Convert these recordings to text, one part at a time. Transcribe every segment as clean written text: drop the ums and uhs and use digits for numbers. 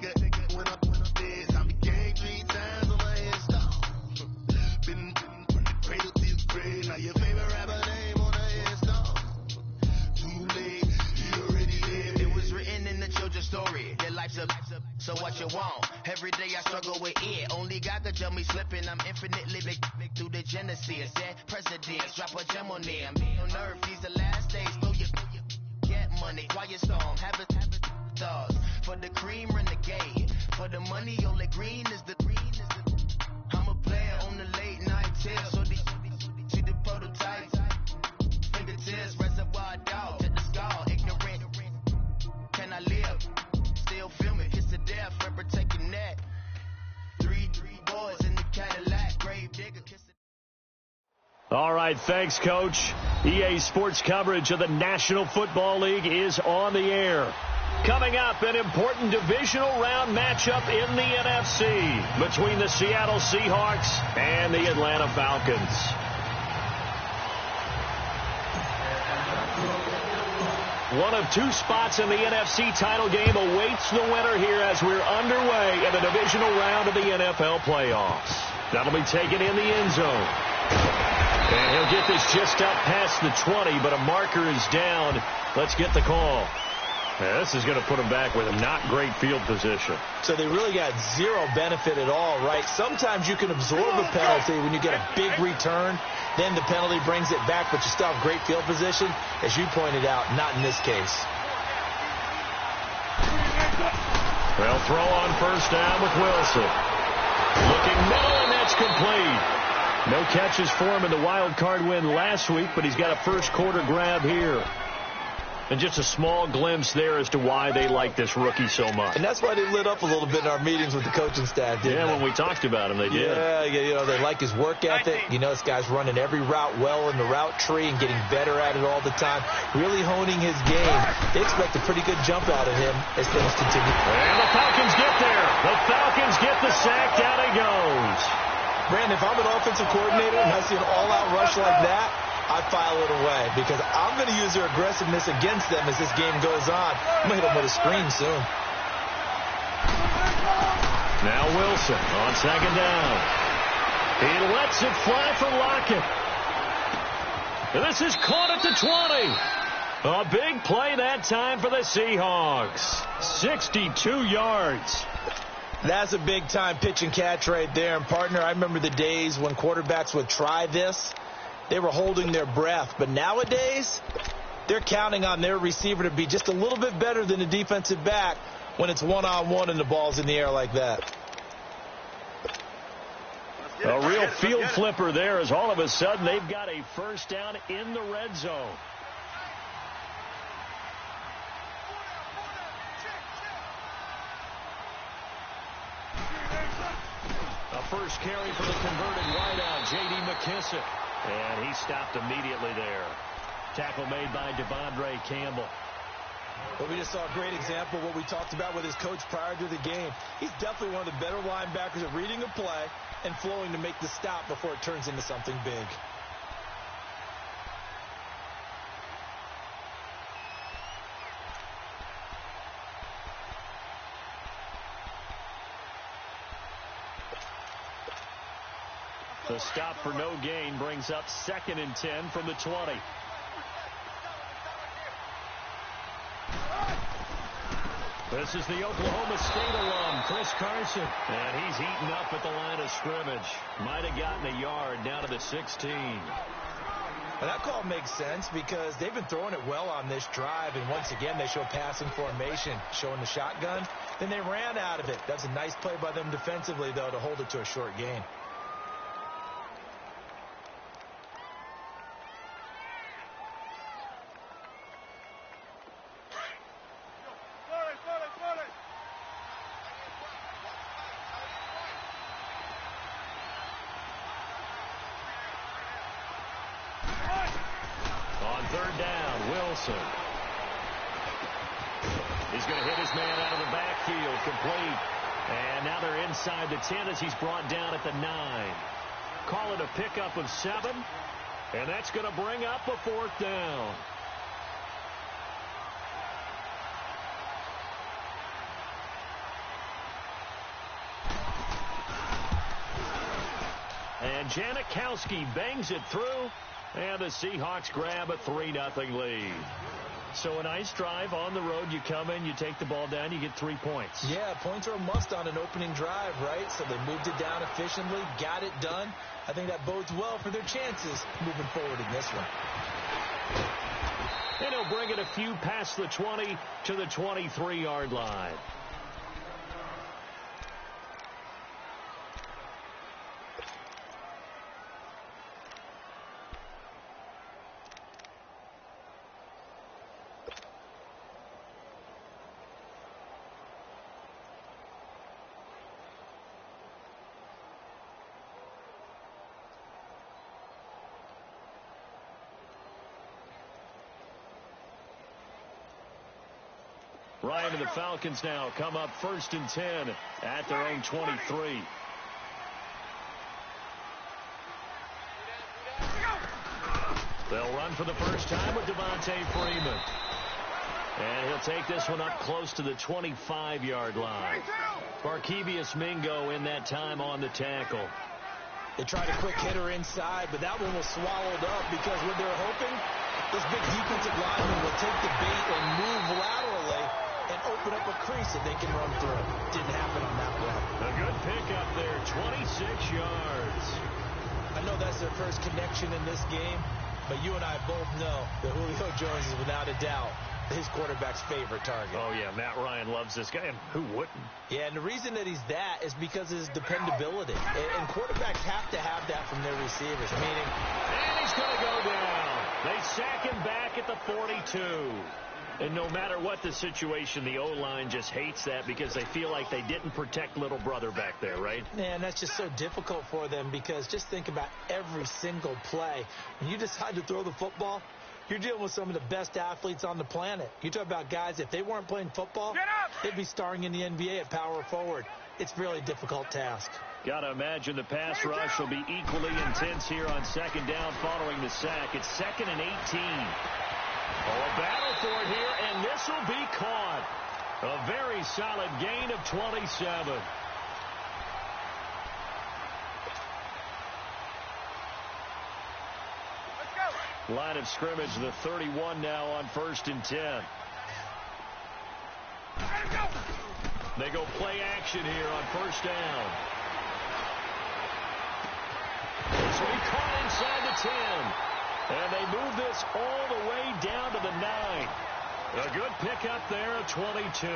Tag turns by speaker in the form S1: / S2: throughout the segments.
S1: when I'm dead. I became 3 times on my install. Been from the cradle to the grave. Now your favorite rapper name on the install. Too late, you already dead. It was written in the children's story. Their life's a so what you want? Every day I struggle with it. Only God could tell me slipping. I'm infinitely big through the genesis. Dead presidents, drop a gem on them. On earth, these the last days. Throw your get money, quiet storm, have a thoughts. For the cream, renegade. For the money, only green is the I'm a player on the late night tips. So they see the prototype. Fingertips, reservoir dog, to the skull, ignorant. Can I live? Still film it, kiss to death, forever taking that. Three boys in the Cadillac, grave digger, kiss it.
S2: All right, thanks, Coach. EA Sports coverage of the National Football League is on the air. Coming up, an important divisional round matchup in the NFC between the Seattle Seahawks and the Atlanta Falcons. One of 2 spots in the NFC title game awaits the winner here as we're underway in the divisional round of the NFL playoffs. That'll be taken in the end zone. And he'll get this just up past the 20, but a marker is down. Let's get the call. Yeah, this is going to put them back with a not great field position.
S3: So they really got zero benefit at all, right? Sometimes you can absorb a penalty when you get a big return. Then the penalty brings it back, but you still have great field position. As you pointed out, not in this case.
S2: Well, throw on first down with Wilson. Looking middle, and that's complete. No catches for him in the wild card win last week, but he's got a first quarter grab here. And just a small glimpse there as to why they like this rookie so much.
S3: And that's why they lit up a little bit in our meetings with the coaching staff, didn't they?
S2: When we talked about him, they did.
S3: Yeah, you know, they like his work ethic. You know, this guy's running every route well in the route tree and getting better at it all the time, really honing his game. They expect a pretty good jump out of him as things continue.
S2: And the Falcons get there. The Falcons get the sack. Down he goes.
S3: Brandon, if I'm an offensive coordinator and I see an all-out rush like that, I file it away because I'm going to use their aggressiveness against them as this game goes on. I'm going to hit them with a screen soon.
S2: Now Wilson on second down. He lets it fly for Lockett. And this is caught at the 20. A big play that time for the Seahawks. 62 yards.
S3: That's a big-time pitch and catch right there. And, partner, I remember the days when quarterbacks would try this. They were holding their breath. But nowadays, they're counting on their receiver to be just a little bit better than the defensive back when it's one-on-one and the ball's in the air like that.
S2: A real field flipper there as all of a sudden they've got a first down in the red zone. A first carry for the converted wideout, J.D. McKissick. And he stopped immediately there. Tackle made by Devondre Campbell.
S3: Well, we just saw a great example of what we talked about with his coach prior to the game. He's definitely one of the better linebackers at reading a play and flowing to make the stop before it turns into something big.
S2: The stop for no gain brings up 2nd and 10 from the 20. This is the Oklahoma State alum, Chris Carson. And he's eaten up at the line of scrimmage. Might have gotten a yard down to the 16.
S3: Well, that call makes sense because they've been throwing it well on this drive. And once again, they show passing formation, showing the shotgun. Then they ran out of it. That's a nice play by them defensively, though, to hold it to a short gain.
S2: He's going to hit his man out of the backfield, complete. And now they're inside the 10 as he's brought down at the 9. Call it a pickup of 7. And that's going to bring up a 4th down. And Janikowski bangs it through, and the Seahawks grab a 3-0 lead. So a nice drive on the road. You come in, you take the ball down, you get 3 points.
S3: Yeah, points are a must on an opening drive, right? So they moved it down efficiently, got it done. I think that bodes well for their chances moving forward in this one.
S2: And he'll bring it a few past the 20 to the 23-yard line. Ryan and the Falcons now come up 1st and 10 at their own 23. They'll run for the first time with Devontae Freeman. And he'll take this one up close to the 25-yard line. Barkevious Mingo in that time on the tackle.
S3: They tried a quick hitter inside, but that one was swallowed up because what they're hoping, this big defensive lineman will take the bait and move laterally and open up a crease that they can run through. Didn't happen on that one.
S2: A good pickup there, 26 yards.
S3: I know that's their first connection in this game, but you and I both know that Julio Jones is without a doubt his quarterback's favorite target.
S2: Oh, yeah, Matt Ryan loves this guy, and who wouldn't?
S3: Yeah, and the reason that he's that is because of his dependability. And quarterbacks have to have that from their receivers, meaning...
S2: And he's going to go down. They sack him back at the 42. And no matter what the situation, the O-line just hates that because they feel like they didn't protect little brother back there, right?
S3: Man, that's just so difficult for them because just think about every single play. When you decide to throw the football, you're dealing with some of the best athletes on the planet. You talk about guys, if they weren't playing football, they'd be starring in the NBA at power forward. It's a really difficult task.
S2: Got to imagine the pass rush will be equally intense here on 2nd down following the sack. It's 2nd and 18. Oh, a battle for it here, and this will be caught. A very solid gain of 27. Line of scrimmage, the 31 now on 1st and 10. They go play action here on 1st down. This will be caught inside the 10. And they move this all the way down to the 9. A good pickup there at 22.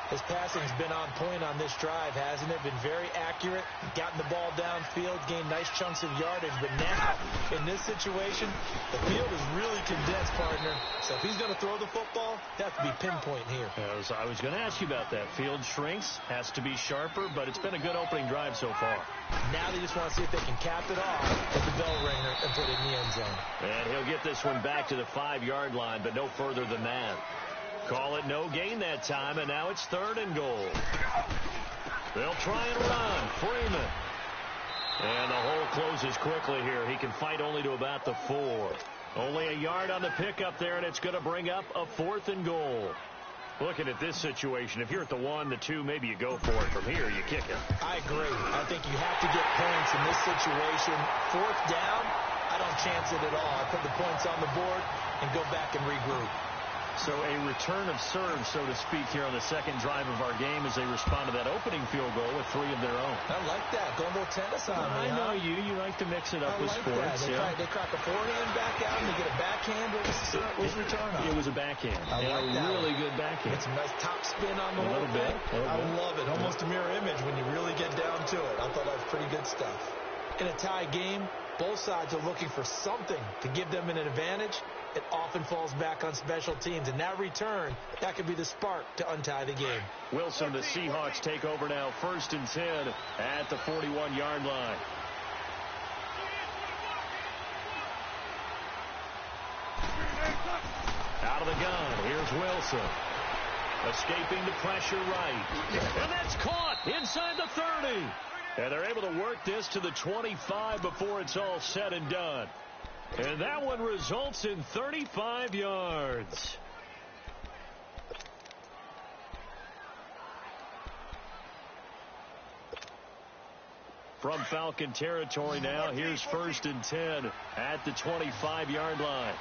S3: His passing's been on point on this drive, hasn't it? Been very accurate, gotten the ball downfield, gained nice chunks of yardage. But now, in this situation, the field is really condensed, partner. So if he's going to throw the football, it has to be pinpoint here.
S2: I was going to ask you about that. Field shrinks, has to be sharper, but it's been a good opening drive so far.
S3: Now they just want to see if they can cap it off with the bell ringer and put it in the end zone.
S2: And he'll get this one back to the 5-yard line, but no further than that. Call it no gain that time, and now it's 3rd and goal. They'll try and run. Freeman. And the hole closes quickly here. He can fight only to about the 4. Only a yard on the pickup there, and it's going to bring up a 4th and goal. Looking at this situation, if you're at the 1, the 2, maybe you go for it. From here, you kick it.
S3: I agree. I think you have to get points in this situation. 4th down, I don't chance it at all. I put the points on the board and go back and regroup.
S2: So a return of serve, so to speak, here on the 2nd drive of our game as they respond to that opening field goal with 3 of their own.
S3: I like that. Go a little tennis on me.
S2: I know you. You like to mix it up with sports.
S3: They crack a forehand back out and they get a backhand. What was the return on?
S2: It was a backhand.
S3: I like that.
S2: Really good backhand.
S3: It's a nice top spin on the whole thing. I love it. Almost a mirror image when you really get down to it. I thought that was pretty good stuff. In a tie game, both sides are looking for something to give them an advantage. It often falls back on special teams, and that return, that could be the spark to untie the game.
S2: Wilson, the Seahawks take over now, 1st and 10 at the 41-yard line. Out of the gun, here's Wilson. Escaping the pressure right. And that's caught inside the 30. And they're able to work this to the 25 before it's all said and done. And that one results in 35 yards. From Falcon territory now, here's 1st and 10 at the 25-yard line.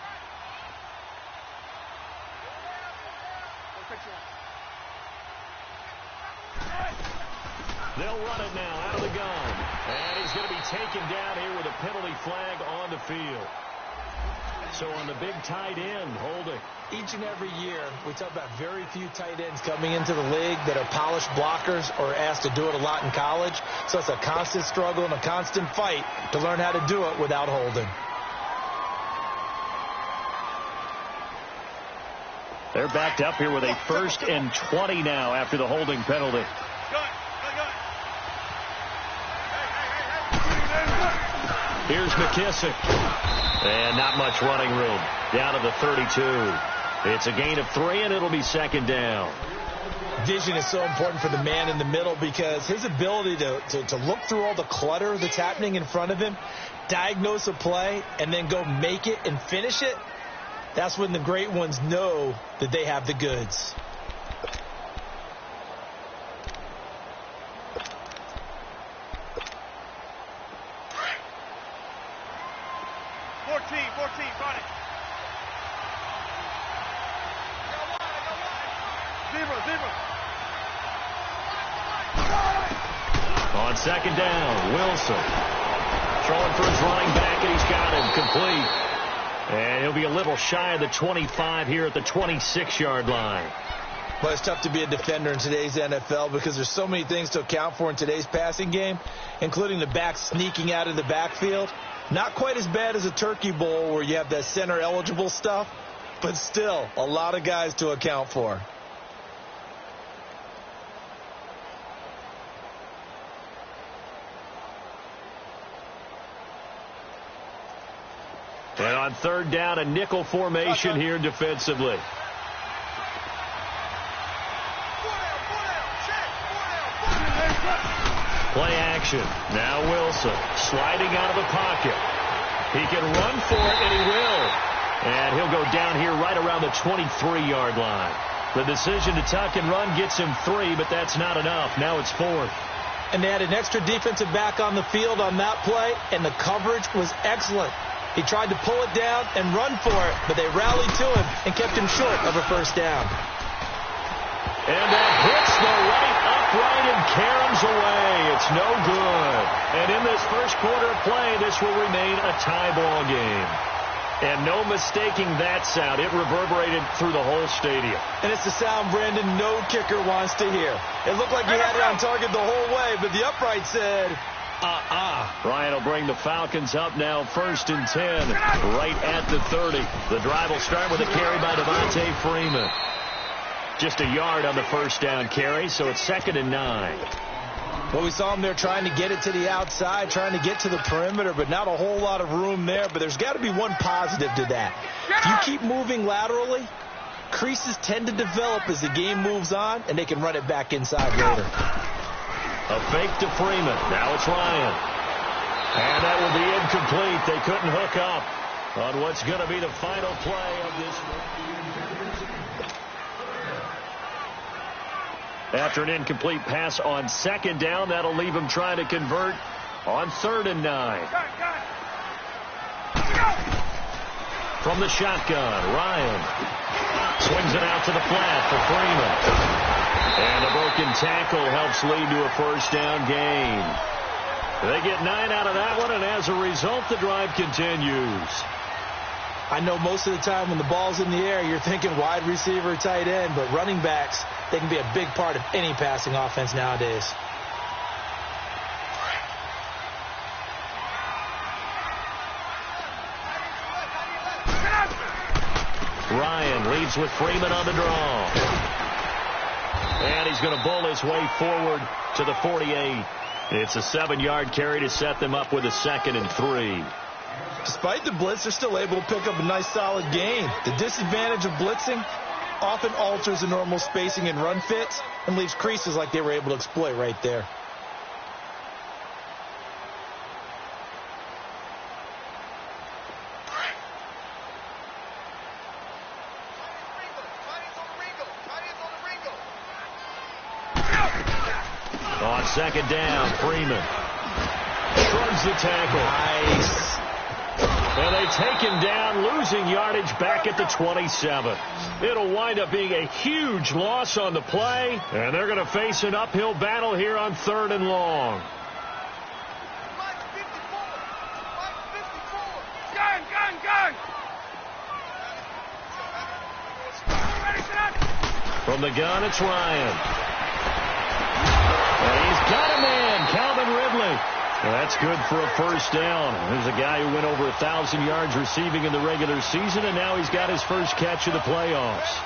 S2: They'll run it now out of the gun. And he's going to be taken down here with a penalty flag on the field. So on the big tight end, holding.
S3: Each and every year, we talk about very few tight ends coming into the league that are polished blockers or asked to do it a lot in college. So it's a constant struggle and a constant fight to learn how to do it without holding.
S2: They're backed up here with a 1st and 20 now after the holding penalty. Here's McKissick. And not much running room. Down to the 32. It's a gain of 3, and it'll be 2nd down.
S3: Vision is so important for the man in the middle because his ability to look through all the clutter that's happening in front of him, diagnose a play, and then go make it and finish it, that's when the great ones know that they have the goods.
S2: On 2nd down, Wilson throwing for his running back, and he's got him complete. And he'll be a little shy of the 25 here at the 26-yard line.
S3: Well, it's tough to be a defender in today's NFL because there's so many things to account for in today's passing game, including the back sneaking out of the backfield. Not quite as bad as a turkey bowl where you have that center-eligible stuff, but still a lot of guys to account for.
S2: And on 3rd down, a nickel formation here defensively. Play action. Now Wilson sliding out of the pocket. He can run for it, and he will. And he'll go down here right around the 23-yard line. The decision to tuck and run gets him 3, but that's not enough. Now it's 4th.
S3: And they had an extra defensive back on the field on that play, and the coverage was excellent. He tried to pull it down and run for it, but they rallied to him and kept him short of a 1st down.
S2: And that hits the right upright and caroms away. It's no good. And in this first quarter of play, this will remain a tie ball game. And no mistaking that sound. It reverberated through the whole stadium.
S3: And it's the sound, Brandon, no kicker wants to hear. It looked like he had it on target the whole way, but the upright said,
S2: Ryan will bring the Falcons up now 1st and 10 right at the 30. The drive will start with a carry by Devontae Freeman. Just a yard on the 1st down carry, so it's 2nd and 9.
S3: Well, we saw him there trying to get it to the outside, trying to get to the perimeter, but not a whole lot of room there. But there's got to be one positive to that. If you keep moving laterally, creases tend to develop as the game moves on, and they can run it back inside later.
S2: A fake to Freeman. Now it's Ryan. And that will be incomplete. They couldn't hook up on what's going to be the final play of this. After an incomplete pass on 2nd down, that'll leave him trying to convert on 3rd and 9. From the shotgun, Ryan swings it out to the flat for Freeman. And a broken tackle helps lead to a 1st down gain. They get 9 out of that one, and as a result, the drive continues.
S3: I know most of the time when the ball's in the air, you're thinking wide receiver, tight end, but running backs, they can be a big part of any passing offense nowadays.
S2: Ryan leads with Freeman on the draw. And he's going to bull his way forward to the 48. It's a 7-yard carry to set them up with a 2nd and 3.
S3: Despite the blitz, they're still able to pick up a nice solid gain. The disadvantage of blitzing often alters the normal spacing and run fits and leaves creases like they were able to exploit right there.
S2: On 2nd down, Freeman. Shrugs the tackle.
S3: Nice.
S2: And they take him down, losing yardage back at the 27. It'll wind up being a huge loss on the play, and they're going to face an uphill battle here on 3rd and long. From the gun, it's Ryan. And he's got a man, Calvin Ridley. And that's good for a first down. There's a guy who went over 1,000 yards receiving in the regular season, and now he's got his first catch of the playoffs.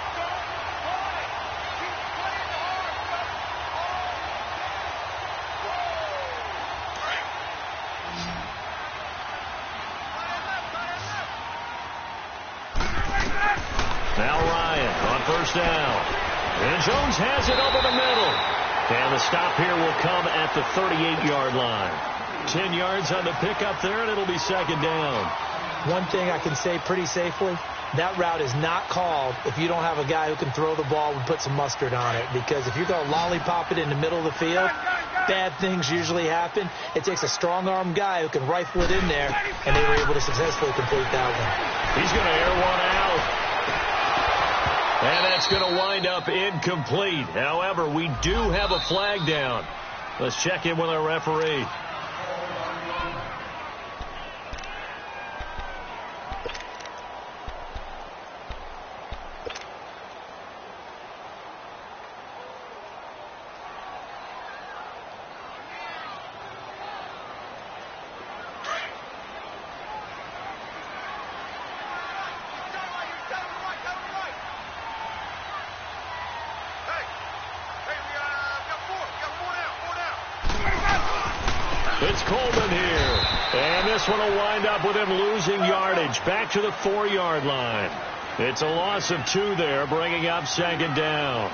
S2: Now Ryan on first down. And Jones has it over the middle. And the stop here will come at the 38-yard line. 10 yards on the pickup there, and it'll be 2nd down.
S3: One thing I can say pretty safely, that route is not called if you don't have a guy who can throw the ball and put some mustard on it. Because if you're going to lollipop it in the middle of the field, bad things usually happen. It takes a strong-arm guy who can rifle it in there, and they were able to successfully complete that one.
S2: He's going to air one out. And that's going to wind up incomplete. However, we do have a flag down. Let's check in with our referee. It's Coleman here. And this one will wind up with him losing yardage back to the 4-yard line. It's a loss of 2 there, bringing up 2nd down.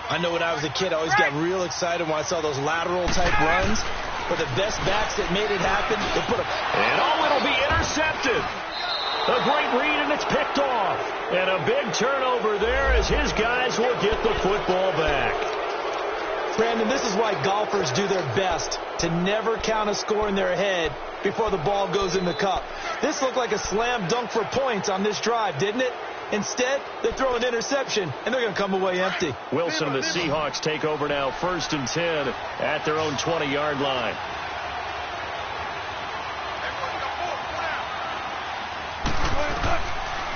S3: I know when I was a kid, I always got real excited when I saw those lateral-type runs. But the best backs that made it happen, they put a...
S2: And it'll be intercepted. A great read, and it's picked off. And a big turnover there as his guys will get the football back.
S3: Brandon, this is why golfers do their best to never count a score in their head before the ball goes in the cup. This looked like a slam dunk for points on this drive, didn't it? Instead, they throw an interception, and they're going to come away empty.
S2: Wilson and the Seahawks take over now, 1st and 10 at their own 20-yard line.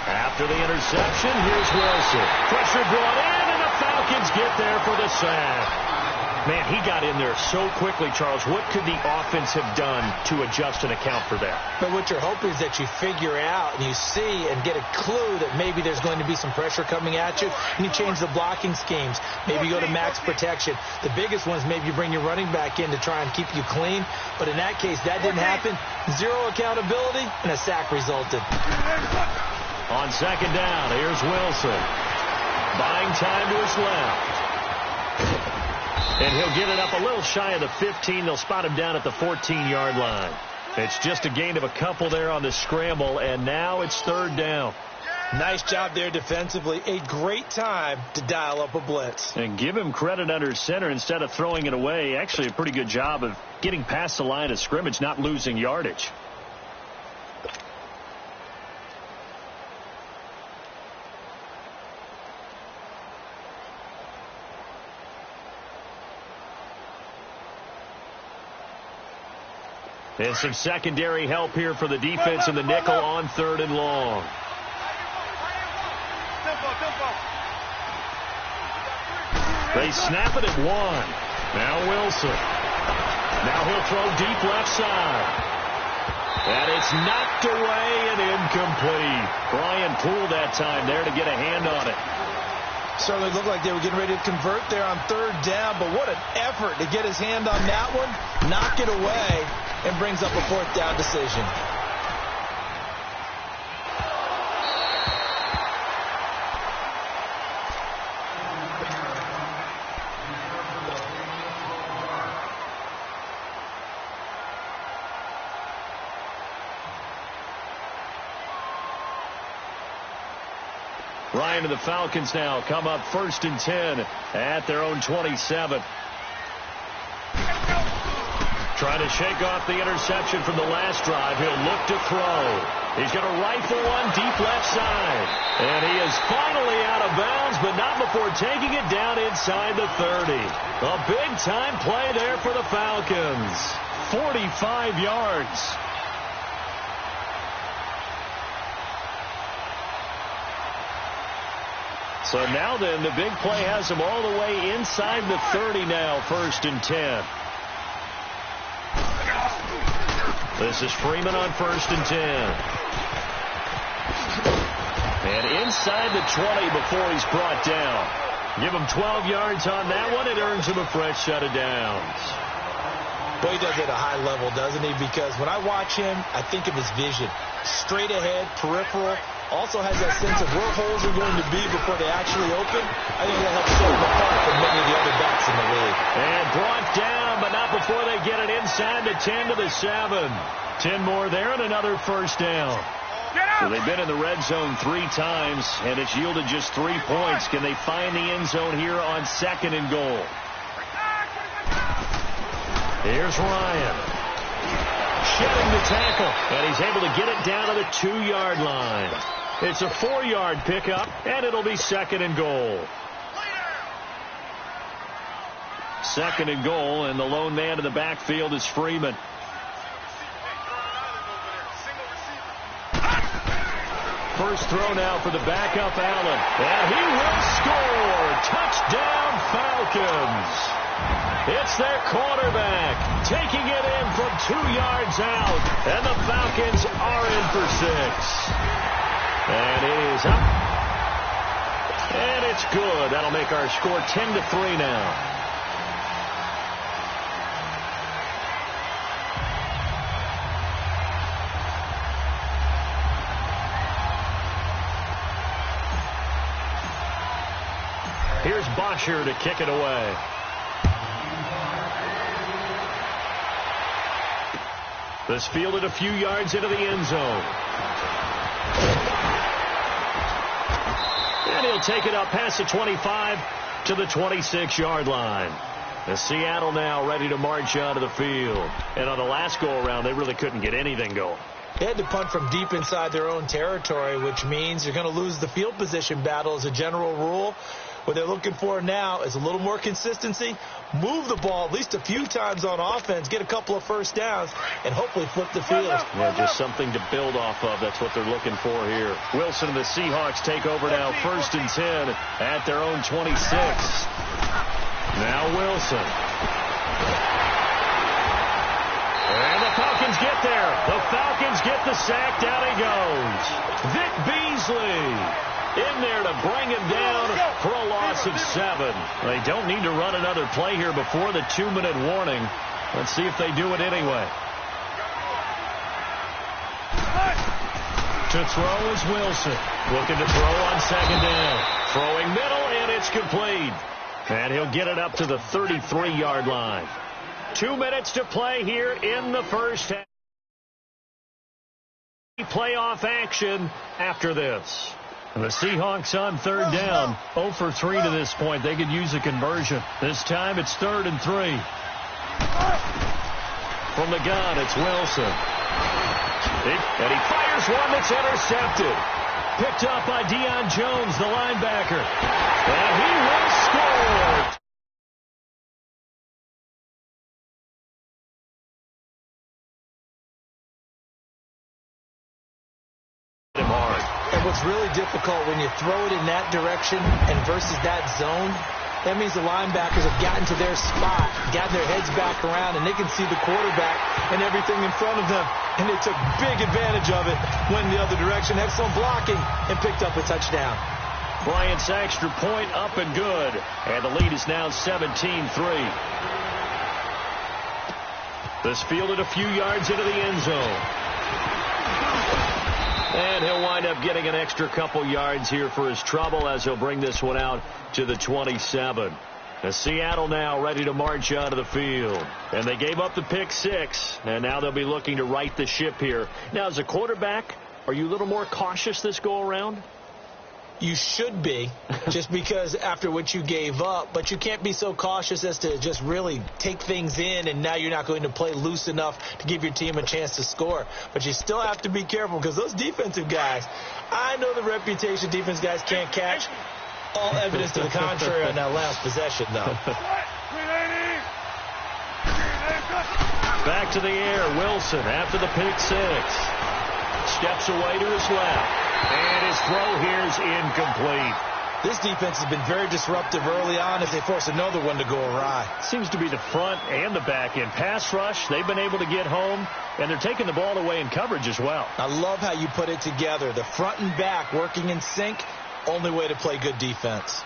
S2: After the interception, here's Wilson. Pressure brought in, and the Falcons get there for the sack. Man, he got in there so quickly, Charles. What could the offense have done to adjust and account for that?
S3: But what you're hoping is that you figure out and you see and get a clue that maybe there's going to be some pressure coming at you, and you change the blocking schemes. Maybe you go to max protection. The biggest one is maybe you bring your running back in to try and keep you clean. But in that case, that didn't happen. 0 accountability, and a sack resulted.
S2: On 2nd down, here's Wilson. Buying time to his left. And he'll get it up a little shy of the 15. They'll spot him down at the 14-yard line. It's just a gain of a couple there on the scramble, and now it's 3rd down.
S3: Nice job there defensively. A great time to dial up a blitz.
S2: And give him credit under center instead of throwing it away. Actually, a pretty good job of getting past the line of scrimmage, not losing yardage. And some secondary help here for the defense in the nickel on 3rd and long. They snap it at 1. Now Wilson. Now he'll throw deep left side. And it's knocked away and incomplete. Brian Poole that time there to get a hand on it.
S3: Certainly looked like they were getting ready to convert there on 3rd down, but what an effort to get his hand on that one, knock it away, and brings up a 4th down decision.
S2: Ryan and the Falcons now come up 1st and 10 at their own 27. Trying to shake off the interception from the last drive. He'll look to throw. He's going to rifle one deep left side. And he is finally out of bounds, but not before taking it down inside the 30. A big-time play there for the Falcons. 45 yards. So now then, the big play has him all the way inside the 30 now, 1st and 10. This is Freeman on 1st and 10. And inside the 20 before he's brought down. Give him 12 yards on that one. It earns him a fresh set of downs.
S3: Well, he does it at a high level, doesn't he? Because when I watch him, I think of his vision. Straight ahead, peripheral. Also has that sense of where holes are going to be before they actually open. I think that helps set him apart from many of the other backs in the league.
S2: And brought down, but not before they get it inside the 10 to the 7. 10 more there and another first down. So they've been in the red zone 3 times, and it's yielded just 3 points. Can they find the end zone here on 2nd and goal? Here's Ryan. Shedding the tackle, and he's able to get it down to the 2-yard line. It's a 4-yard pickup, and it'll be 2nd and goal. 2nd and goal, and the lone man in the backfield is Freeman. First throw now for the backup Allen, and he will score. Touchdown Falcons. It's their quarterback taking it in from 2 yards out, and the Falcons are in for 6. And it is up. And it's good. That'll make our score 10-3 now. Here's Bosher to kick it away. This fielded a few yards into the end zone. And he'll take it up past the 25 to the 26-yard line. The Seattle now ready to march out of the field. And on the last go-around, they really couldn't get anything going.
S3: They had to punt from deep inside their own territory, which means you're going to lose the field position battle as a general rule. What they're looking for now is a little more consistency, move the ball at least a few times on offense, get a couple of first downs, and hopefully flip the field.
S2: Yeah, just something to build off of. That's what they're looking for here. Wilson and the Seahawks take over now, 1st and 10 at their own 26. Now Wilson. And the Falcons get there. The Falcons get the sack. Down he goes. Vic Beasley in there to bring him down for a loss of 7. They don't need to run another play here before the 2-minute warning. Let's see if they do it anyway. To throw is Wilson. Looking to throw on 2nd down. Throwing middle, and it's complete. And he'll get it up to the 33-yard line. 2 minutes to play here in the first half. Playoff action after this. The Seahawks on 3rd down, 0 for 3 to this point. They could use a conversion. This time it's 3rd and 3. From the gun, it's Wilson. And he fires one that's intercepted. Picked up by Deion Jones, the linebacker. And he will score.
S3: And what's really difficult when you throw it in that direction and versus that zone, that means the linebackers have gotten to their spot, gotten their heads back around, and they can see the quarterback and everything in front of them. And they took big advantage of it, went the other direction, excellent blocking, and picked up a touchdown.
S2: Bryant's extra point up and good. And the lead is now 17-3. This fielded a few yards into the end zone. And he'll wind up getting an extra couple yards here for his trouble as he'll bring this one out to the 27. The Seattle now ready to march out of the field. And they gave up the pick 6, and now they'll be looking to right the ship here. Now, as a quarterback, are you a little more cautious this go-around?
S3: You should be, just because after what you gave up, but you can't be so cautious as to just really take things in, and now you're not going to play loose enough to give your team a chance to score. But you still have to be careful, because those defensive guys, I know the reputation defense guys can't catch. All evidence to the contrary on that last possession, though.
S2: Back to the air, Wilson after the pick six. Steps away to his left. And his throw here is incomplete.
S3: This defense has been very disruptive early on as they force another one to go awry.
S2: Seems to be the front and the back end. Pass rush, they've been able to get home, and they're taking the ball away in coverage as well.
S3: I love how you put it together. The front and back working in sync, only way to play good defense.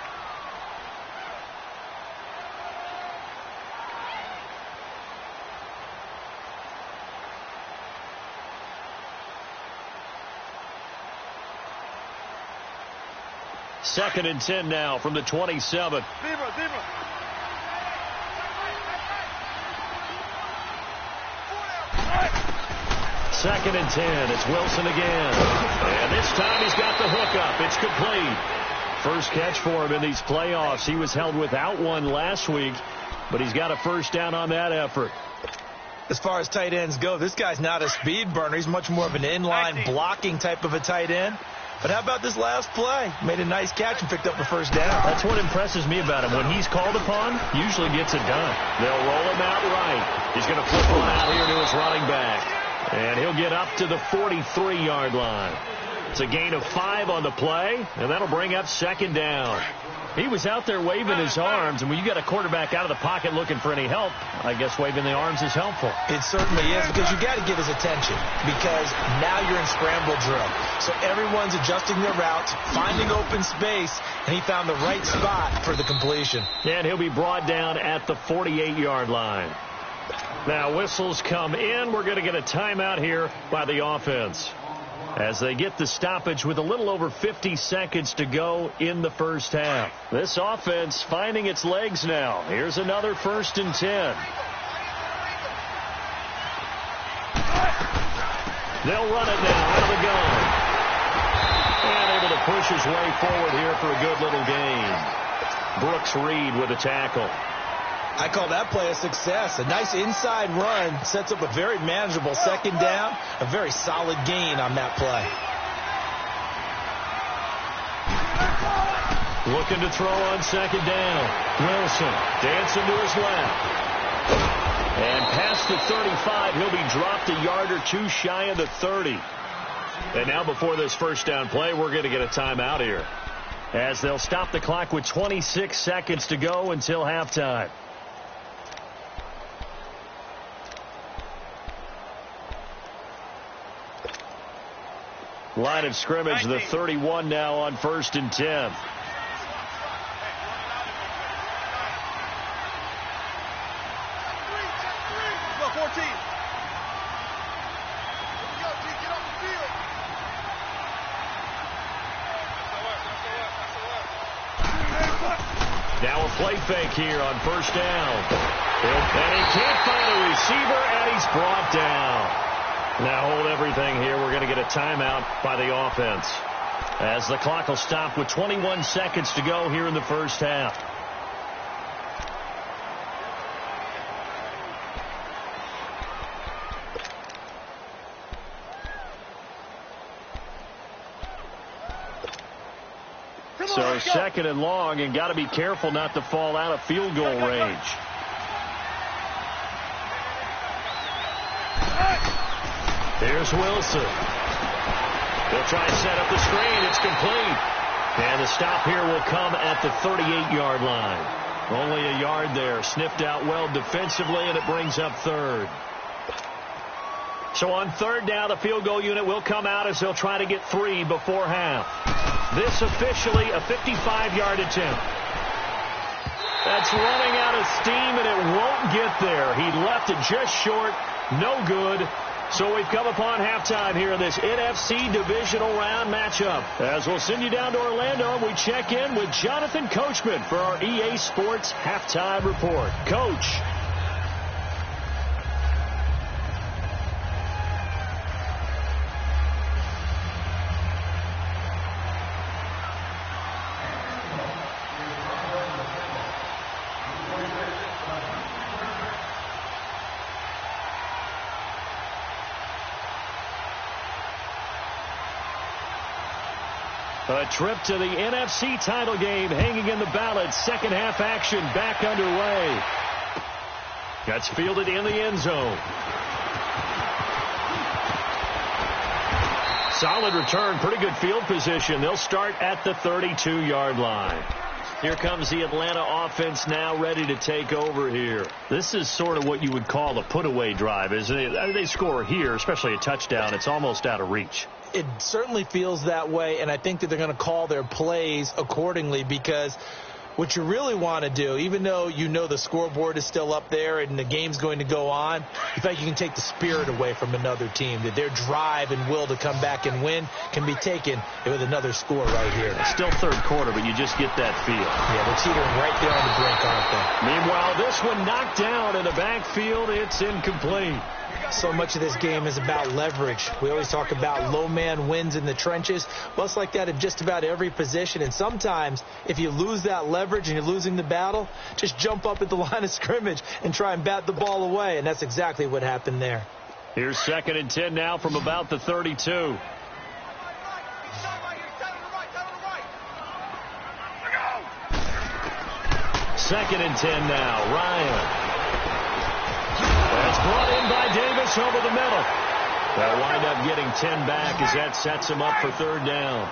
S2: Second and 10 now from the 27. Second and 10. It's Wilson again. And this time he's got the hook up. It's complete. First catch for him in these playoffs. He was held without one last week, but he's got a first down on that effort.
S3: As far as tight ends go, this guy's not a speed burner. He's much more of an inline blocking type of a tight end. But how about this last play? Made a nice catch and picked up a first down.
S2: That's what impresses me about him. When he's called upon, usually gets it done. They'll roll him out right. He's going to flip one out here to his running back. And he'll get up to the 43-yard line. It's a gain of 5 on the play, and that'll bring up second down. He was out there waving his arms, and when you got a quarterback out of the pocket looking for any help, I guess waving the arms is helpful.
S3: It certainly is, because you got to get his attention, because now you're in scramble drill. So everyone's adjusting their routes, finding open space, and he found the right spot for the completion.
S2: And he'll be brought down at the 48-yard line. Now whistles come in. We're going to get a timeout here by the offense, as they get the stoppage with a little over 50 seconds to go in the first half. This offense finding its legs now. Here's another 1st and 10. They'll run it now out of the gun. And able to push his way forward here for a good little gain. Brooks Reed with a tackle.
S3: I call that play a success. A nice inside run sets up a very manageable second down. A very solid gain on that play.
S2: Looking to throw on second down. Wilson dancing to his left. And past the 35, he'll be dropped a yard or two shy of the 30. And now before this first down play, we're going to get a timeout here, as they'll stop the clock with 26 seconds to go until halftime. Line of scrimmage, the 31 now on 1st and 10. Now a play fake here on first down. And he can't find a receiver, and he's brought down. Now hold everything here. We're going to get a timeout by the offense, as the clock will stop with 21 seconds to go here in the first half. So second and long, and got to be careful not to fall out of field goal range. Here's Wilson. They'll try to set up the screen. It's complete. And the stop here will come at the 38-yard line. Only a yard there. Sniffed out well defensively, and it brings up third. So on third down, the field goal unit will come out as they'll try to get 3 before half. This officially a 55-yard attempt. That's running out of steam, and it won't get there. He left it just short. No good. So we've come upon halftime here in this NFC divisional round matchup. As we'll send you down to Orlando, we check in with Jonathan Coachman for our EA Sports Halftime Report. Coach. A trip to the NFC title game hanging in the balance. Second half action back underway. That's fielded in the end zone. Solid return, pretty good field position. They'll start at the 32-yard line. Here comes the Atlanta offense now ready to take over here. This is sort of what you would call a put-away drive, isn't it? They score here, especially a touchdown. It's almost out of reach.
S3: It certainly feels that way, and I think that they're going to call their plays accordingly, because what you really want to do, even though you know the scoreboard is still up there and the game's going to go on, you think you can take the spirit away from another team, that their drive and will to come back and win can be taken with another score right here.
S2: It's still third quarter, but you just get that feel.
S3: Yeah, they're teetering right there on the brink, aren't they?
S2: Meanwhile, this one knocked down in the backfield. It's incomplete.
S3: So much of this game is about leverage. We always talk about low man wins in the trenches. Well, it's like that in just about every position. And sometimes, if you lose that leverage and you're losing the battle, just jump up at the line of scrimmage and try and bat the ball away. And that's exactly what happened there.
S2: Here's 2nd and 10 now from about the 32. 2nd and 10 now. Ryan. That's brought in by Davis over the middle. They'll wind up getting 10 back as that sets him up for 3rd down.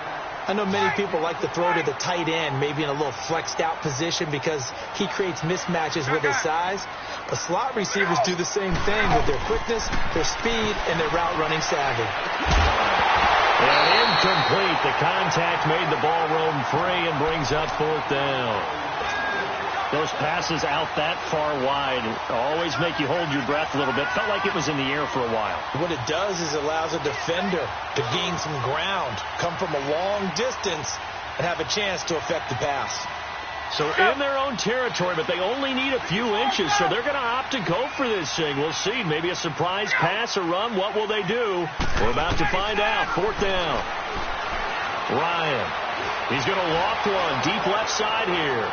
S3: I know many people like to throw to the tight end, maybe in a little flexed out position because he creates mismatches with his size. But slot receivers do the same thing with their quickness, their speed, and their route running savvy.
S2: And incomplete. The contact made the ball roam free and brings up 4th down. Those passes out that far wide always make you hold your breath a little bit. Felt like it was in the air for a while.
S3: What it does is it allows a defender to gain some ground, come from a long distance, and have a chance to affect the pass.
S2: So in their own territory, but they only need a few inches, so they're going to opt to go for this thing. We'll see. Maybe a surprise pass or run. What will they do? We're about to find out. 4th down. Ryan. He's going to loft one. Deep left side here.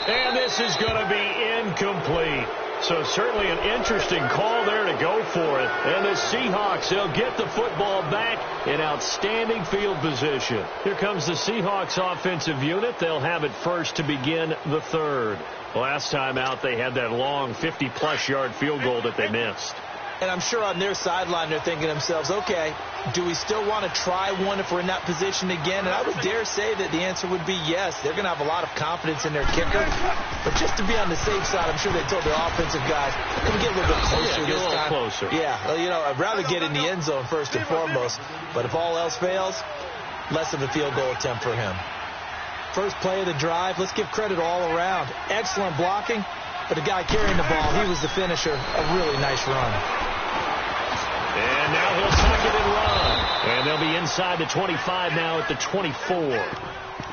S2: And this is going to be incomplete. So certainly an interesting call there to go for it. And the Seahawks, they'll get the football back in outstanding field position. Here comes the Seahawks offensive unit. They'll have it first to begin the 3rd. Last time out, they had that long 50-plus yard field goal that they missed.
S3: And I'm sure on their sideline they're thinking to themselves, okay, do we still want to try one if we're in that position again? And I would dare say that the answer would be yes. They're going to have a lot of confidence in their kicker. But just to be on the safe side, I'm sure they told their offensive guys, let me get a little bit closer
S2: this time.
S3: Get a little
S2: closer.
S3: Yeah, well, you know, I'd rather get in the end zone first and foremost. But if all else fails, less of a field goal attempt for him. First play of the drive, let's give credit all around. Excellent blocking. But the guy carrying the ball, he was the finisher. A really nice run.
S2: And now he'll tuck it and run. And they'll be inside the 25 now at the 24.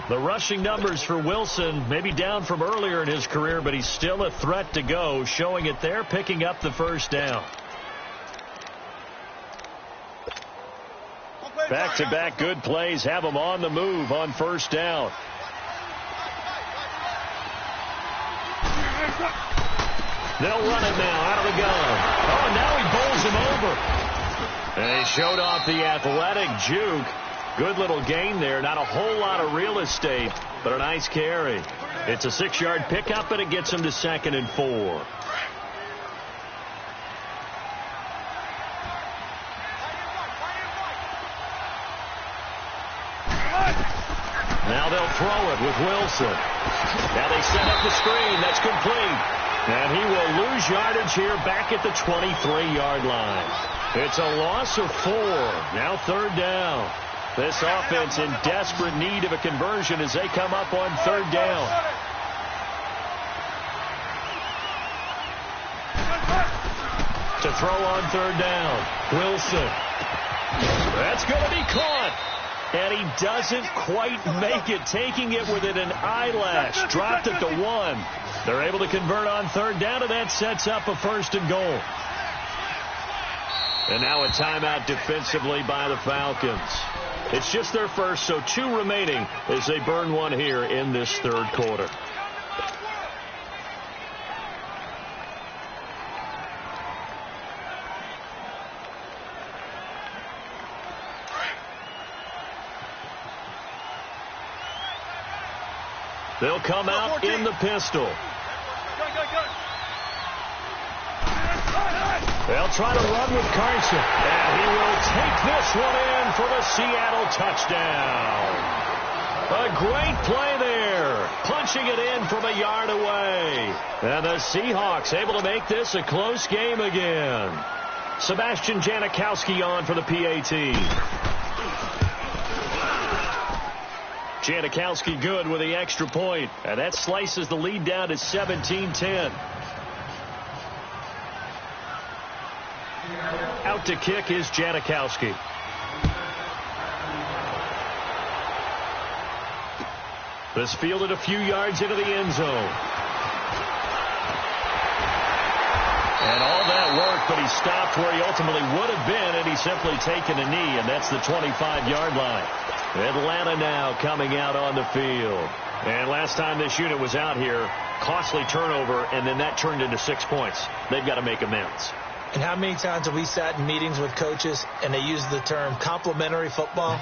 S2: The rushing numbers for Wilson maybe down from earlier in his career, but he's still a threat to go, showing it there, picking up the 1st down. Back-to-back good plays have him on the move on 1st down. They'll run it now out of the gun. Oh, and now he bowls him over. And he showed off the athletic juke. Good little gain there. Not a whole lot of real estate, but a nice carry. It's a 6-yard pickup, and it gets him to 2nd and 4. Now they'll throw it with Wilson. Now they set up the screen. That's complete. And he will lose yardage here back at the 23-yard line. It's a loss of 4. Now 3rd down. This offense in desperate need of a conversion as they come up on 3rd down. To throw on 3rd down. Wilson. That's going to be caught. And he doesn't quite make it, taking it within an eyelash. Dropped it to 1. They're able to convert on 3rd down, and that sets up a 1st and goal. And now a timeout defensively by the Falcons. It's just their first, so 2 remaining as they burn one here in this 3rd quarter. They'll come out in the pistol. They'll try to run with Carson. And he will take this one in for the Seattle touchdown. A great play there. Punching it in from a yard away. And the Seahawks able to make this a close game again. Sebastian Janikowski on for the PAT. Janikowski good with the extra point. And that slices the lead down to 17-10. Out to kick is Janikowski. This fielded a few yards into the end zone. And all that work, but he stopped where he ultimately would have been, and he's simply taken a knee, and that's the 25-yard line. Atlanta now coming out on the field. And last time this unit was out here, costly turnover, and then that turned into 6 points. They've got to make amends.
S3: And how many times have we sat in meetings with coaches and they use the term complementary football?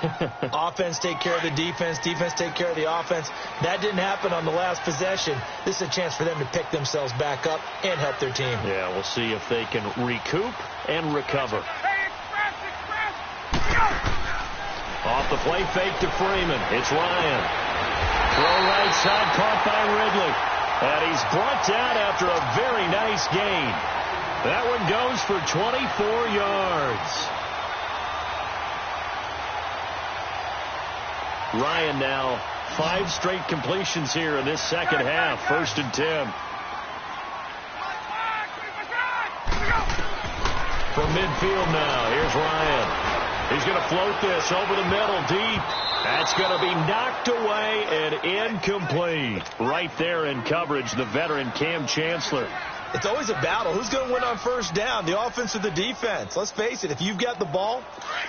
S3: Offense take care of the defense, defense take care of the offense. That didn't happen on the last possession. This is a chance for them to pick themselves back up and help their team.
S2: Yeah, we'll see if they can recoup and recover. Off the play fake to Freeman. It's Ryan. Throw right side caught by Ridley. And he's brought down after a very nice gain. That one goes for 24 yards. Ryan now 5 straight completions here in this second half. 1st and 10. From midfield now, here's Ryan. He's going to float this over the middle deep. That's going to be knocked away and incomplete. Right there in coverage, the veteran Cam Chancellor.
S3: It's always a battle. Who's going to win on first down, the offense or the defense? Let's face it, if you've got the ball,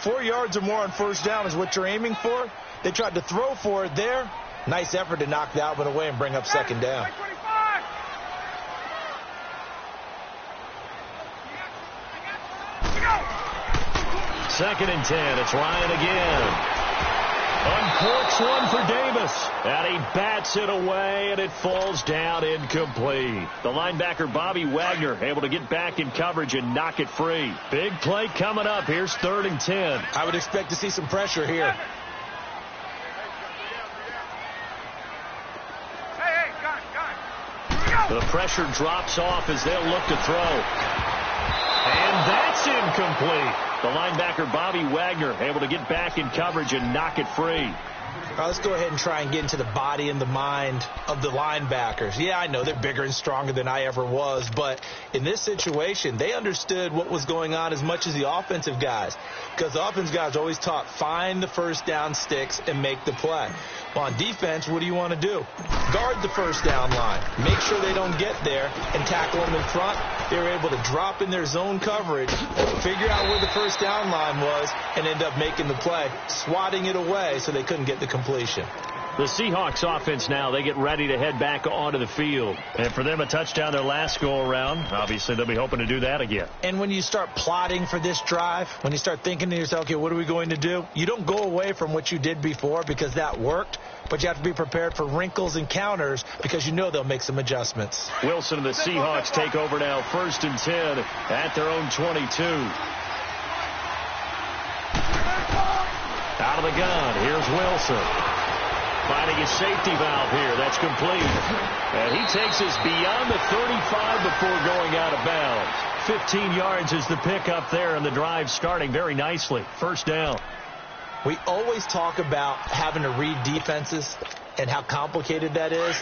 S3: 4 yards or more on first down is what you're aiming for. They tried to throw for it there. Nice effort to knock that one away and bring up second down.
S2: Second and 10. It's Ryan again. Uncorks one for Davis. And he bats it away, and it falls down incomplete. The linebacker, Bobby Wagner, able to get back in coverage and knock it free. Big play coming up. Here's 3rd and 10.
S3: I would expect to see some pressure here.
S2: The pressure drops off as they'll look to throw. And that's incomplete. The linebacker, Bobby Wagner, able to get back in coverage and knock it free.
S3: All right, let's go ahead and try and get into the body and the mind of the linebackers. Yeah, I know they're bigger and stronger than I ever was, but in this situation, they understood what was going on as much as the offensive guys, because the offensive guys are always taught, find the first down sticks and make the play. Well, on defense, what do you want to do? Guard the first down line. Make sure they don't get there and tackle them in front. They were able to drop in their zone coverage, figure out where the first down line was, and end up making the play, swatting it away so they couldn't get the completion.
S2: The Seahawks offense now, they get ready to head back onto the field. And for them, a touchdown their last go-around. Obviously, they'll be hoping to do that again.
S3: And when you start plotting for this drive, when you start thinking to yourself, okay, what are we going to do? You don't go away from what you did before because that worked, but you have to be prepared for wrinkles and counters because you know they'll make some adjustments.
S2: Wilson and the Seahawks take over now, 1st and 10 at their own 22. Out of the gun, here's Wilson. Finding his safety valve here. That's complete. And he takes us beyond the 35 before going out of bounds. 15 yards is the pickup there, and the drive starting very nicely. 1st down.
S3: We always talk about having to read defenses and how complicated that is.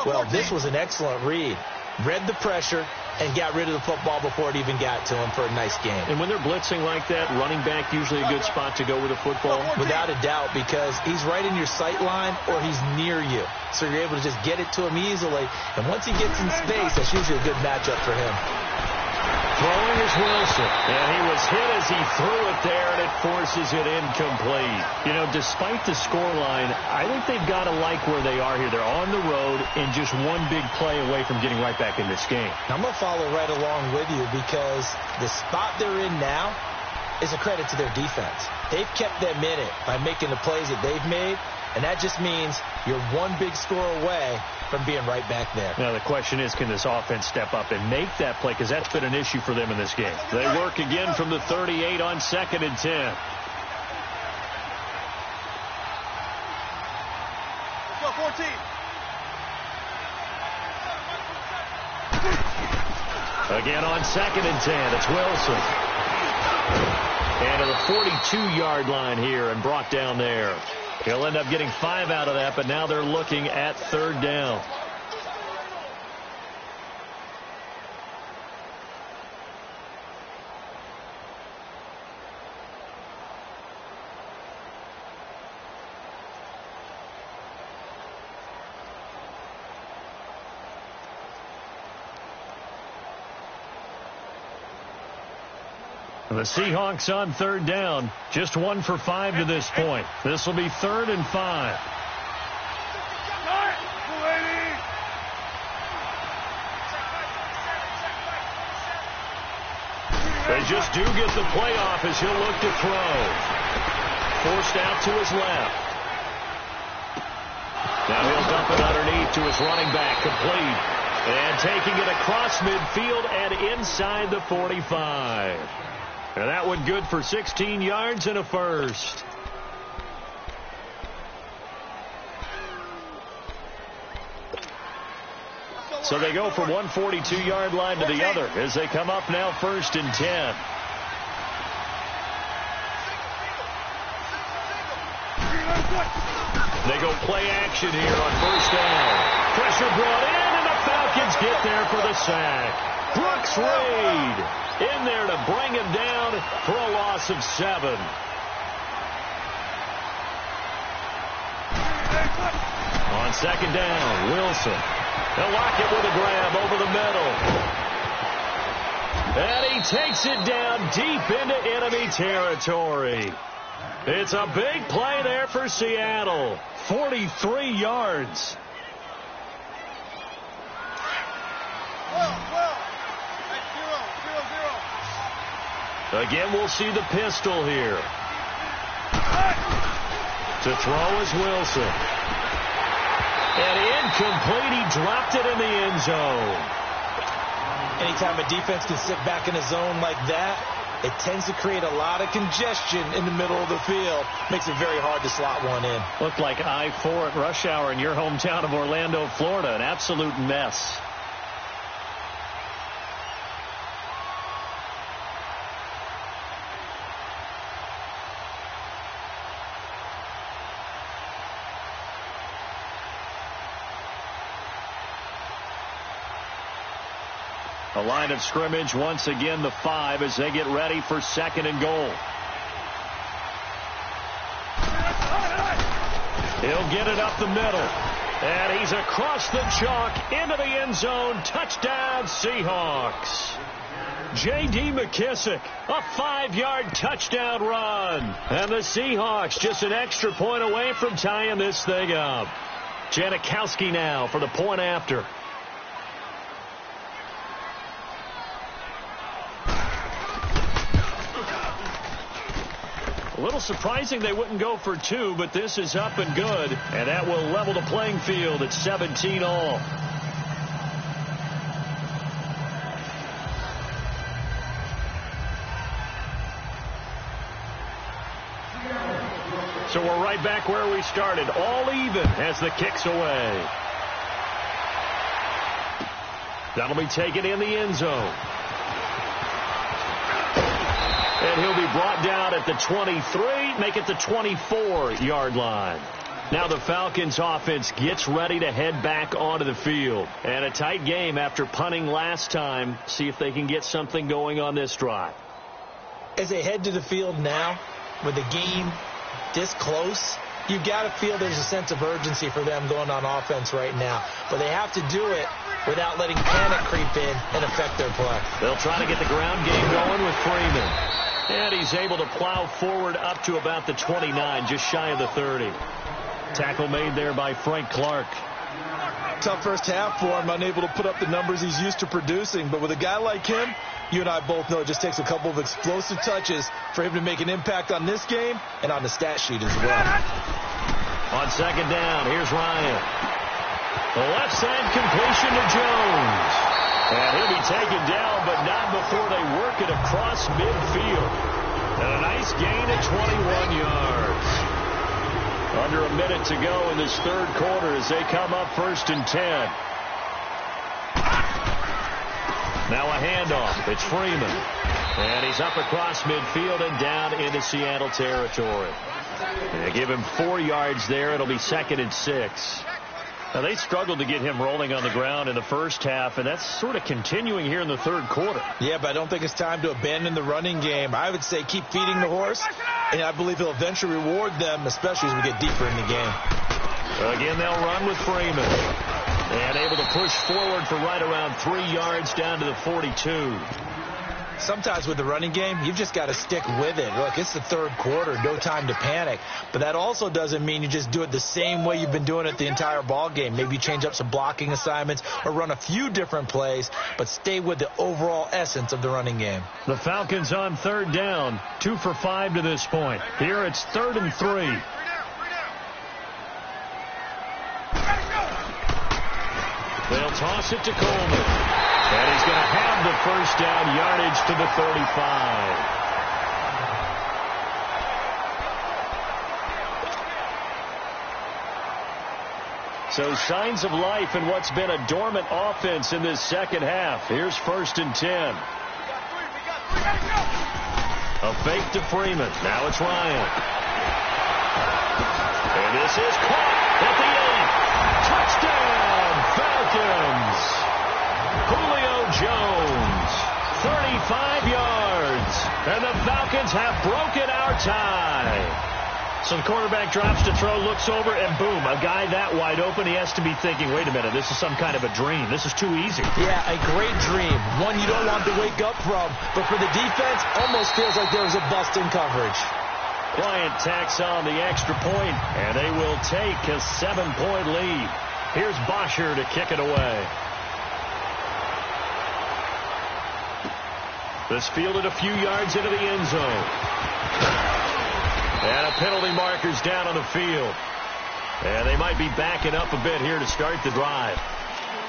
S3: Well, this was an excellent read. Read the pressure and got rid of the football before it even got to him for a nice game.
S2: And when they're blitzing like that, running back usually a good spot to go with the football?
S3: Without a doubt, because he's right in your sight line or he's near you. So you're able to just get it to him easily. And once he gets in space, that's usually a good matchup for him.
S2: Throwing is Wilson. And he was hit as he threw it there, and it forces it incomplete. You know, despite the scoreline, I think they've got to like where they are here. They're on the road and just one big play away from getting right back in this game.
S3: I'm going to follow right along with you because the spot they're in now is a credit to their defense. They've kept them in it by making the plays that they've made. and that just means you're one big score away from being right back there.
S2: Now, the question is, can this offense step up and make that play? Because that's been an issue for them in this game. They work again from the 38 on 2nd and 10.
S1: Let's go, 14.
S2: Again on 2nd and 10, it's Wilson. And to the 42-yard line here and brought down there. He'll end up getting 5 out of that, but now they're looking at 3rd down. The Seahawks on 3rd down, just 1 for 5 to this point. This will be 3rd and 5. They just do get the play off as he'll look to throw. Forced out to his left. Now he'll dump it underneath to his running back, complete. And taking it across midfield and inside the 45. And that one good for 16 yards and a first. So they go from one 42-yard line to the other as they come up now 1st and 10. They go play action here on 1st down. Pressure brought in, and the Falcons get there for the sack. Brooks Reed in there to bring him down for a loss of 7. On 2nd down, Wilson. They'll lock it with a grab over the middle. And he takes it down deep into enemy territory. It's a big play there for Seattle. 43 yards. Again, we'll see the pistol here. To throw is Wilson. And incomplete. He dropped it in the end zone.
S3: Anytime a defense can sit back in a zone like that, it tends to create a lot of congestion in the middle of the field. Makes it very hard to slot one in.
S2: Looked like I-4 at rush hour in your hometown of Orlando, Florida. An absolute mess. The line of scrimmage, once again, the 5 as they get ready for 2nd and goal. He'll get it up the middle. And he's across the chalk into the end zone. Touchdown, Seahawks. J.D. McKissick, a 5-yard touchdown run. And the Seahawks just an extra point away from tying this thing up. Janikowski now for the point after. A little surprising they wouldn't go for 2, but this is up and good. And that will level the playing field at 17 all. So we're right back where we started. All even as the kick's away. That'll be taken in the end zone. And he'll be brought down at the 23, make it the 24-yard line. Now the Falcons offense gets ready to head back onto the field. And a tight game after punting last time. See if they can get something going on this drive.
S3: As they head to the field now, with the game this close, you've got to feel there's a sense of urgency for them going on offense right now. But they have to do it without letting panic creep in and affect their play.
S2: They'll try to get the ground game going with Freeman. And he's able to plow forward up to about the 29, just shy of the 30. Tackle made there by Frank Clark.
S3: Tough first half for him, unable to put up the numbers he's used to producing. But with a guy like him, you and I both know it just takes a couple of explosive touches for him to make an impact on this game and on the stat sheet as well.
S2: On second down, here's Ryan. The left side completion to Jones. And he'll be taken down, but not before they work it across midfield. And a nice gain of 21 yards. Under a minute to go in this third quarter as they come up 1st and 10. Now a handoff. It's Freeman. And he's up across midfield and down into Seattle territory. They give him 4 yards there. It'll be 2nd and 6. Now, they struggled to get him rolling on the ground in the first half, and that's sort of continuing here in the third quarter.
S3: Yeah, but I don't think it's time to abandon the running game. I would say keep feeding the horse, and I believe he'll eventually reward them, especially as we get deeper in the game.
S2: Again, they'll run with Freeman. And able to push forward for right around 3 yards down to the 42.
S3: Sometimes with the running game, you've just got to stick with it. Look, it's the third quarter, no time to panic. But that also doesn't mean you just do it the same way you've been doing it the entire ball game. Maybe change up some blocking assignments or run a few different plays, but stay with the overall essence of the running game.
S2: The Falcons on 3rd down, 2 for 5 to this point. Here it's 3rd and 3. They'll toss it to Coleman. And he's going to have the first down, yardage to the 35. So signs of life in what's been a dormant offense in this second half. Here's 1st and 10. A fake to Freeman. Now it's Ryan. And this is caught at the 8. Touchdown, Falcons. Julio Jones, 35 yards, and the Falcons have broken our tie. So the quarterback drops to throw, looks over, and boom, a guy that wide open, he has to be thinking, wait a minute, this is some kind of a dream. This is too easy.
S3: Yeah, a great dream. One you don't want to wake up from, but for the defense, almost feels like there was a bust in coverage.
S2: Bryant tacks on the extra point, and they will take a 7-point lead. Here's Bosher to kick it away. This fielded a few yards into the end zone. And a penalty marker's down on the field. And they might be backing up a bit here to start the drive.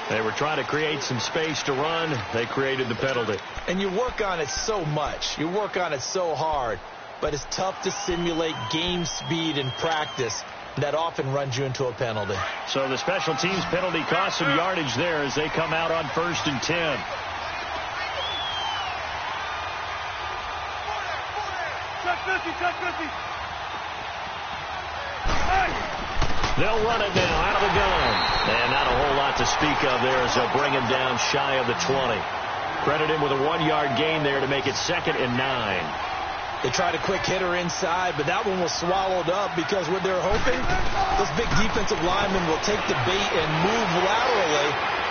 S2: They were trying to create some space to run. They created the penalty.
S3: And you work on it so much. You work on it so hard. But it's tough to simulate game speed in practice. That often runs you into a penalty.
S2: So the special teams penalty cost some yardage there as they come out on 1st and 10. They'll run it now out of the gun. And not a whole lot to speak of there as they'll bring him down shy of the 20. Credit him with a 1-yard gain there to make it 2nd and 9.
S3: They tried a quick hitter inside, but that one was swallowed up because what they're hoping, those big defensive linemen will take the bait and move laterally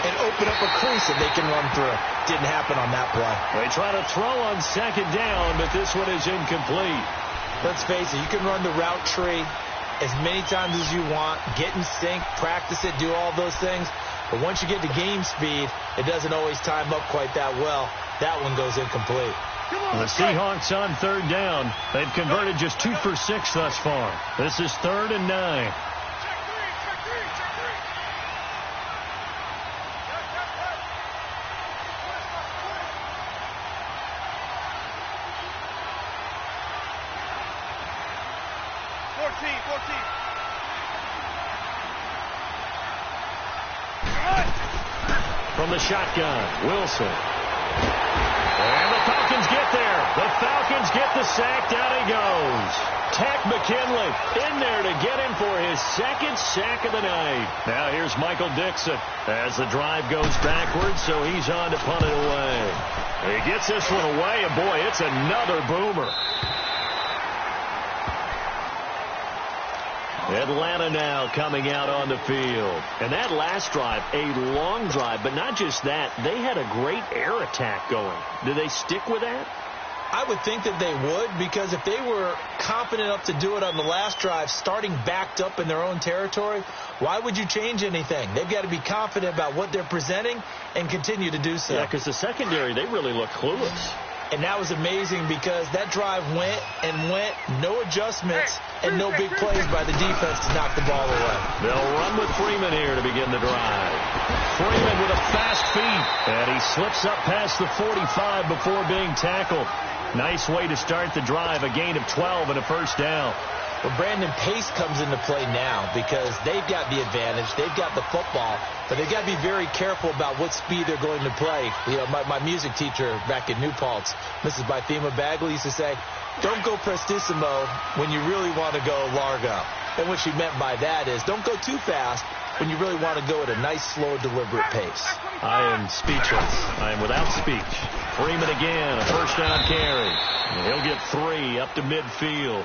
S3: and open up a crease that they can run through. Didn't happen on that play.
S2: They try to throw on 2nd down, but this one is incomplete.
S3: Let's face it, you can run the route tree as many times as you want, get in sync, practice it, do all those things. But once you get to game speed, it doesn't always time up quite that well. That one goes incomplete.
S2: The Seahawks on 3rd down. They've converted just 2 for 6 thus far. This is 3rd and 9. From the shotgun, Wilson. And the Falcons get there. The Falcons get the sack. Down he goes. Tech McKinley in there to get him for his 2nd sack of the night. Now here's Michael Dixon as the drive goes backwards, so he's on to punt it away. He gets this one away, and boy, it's another boomer. Atlanta now coming out on the field. And that last drive, a long drive, but not just that. They had a great air attack going. Do they stick with that?
S3: I would think that they would, because if they were confident enough to do it on the last drive, starting backed up in their own territory, why would you change anything? They've got to be confident about what they're presenting and continue to do so.
S2: Yeah, because the secondary, they really look clueless.
S3: And that was amazing because that drive went and went, no adjustments and no big plays by the defense to knock the ball away.
S2: They'll run with Freeman here to begin the drive. Freeman with a fast feet, and he slips up past the 45 before being tackled. Nice way to start the drive, a gain of 12 and a first down.
S3: Well, Brandon, pace comes into play now because they've got the advantage. They've got the football, but they've got to be very careful about what speed they're going to play. You know, my music teacher back in New Paltz, Mrs. Bythema Bagley, used to say, don't go prestissimo when you really want to go largo. And what she meant by that is don't go too fast when you really want to go at a nice, slow, deliberate pace.
S2: I am speechless. I am without speech. Freeman again, a first down carry. And he'll get 3 up to midfield.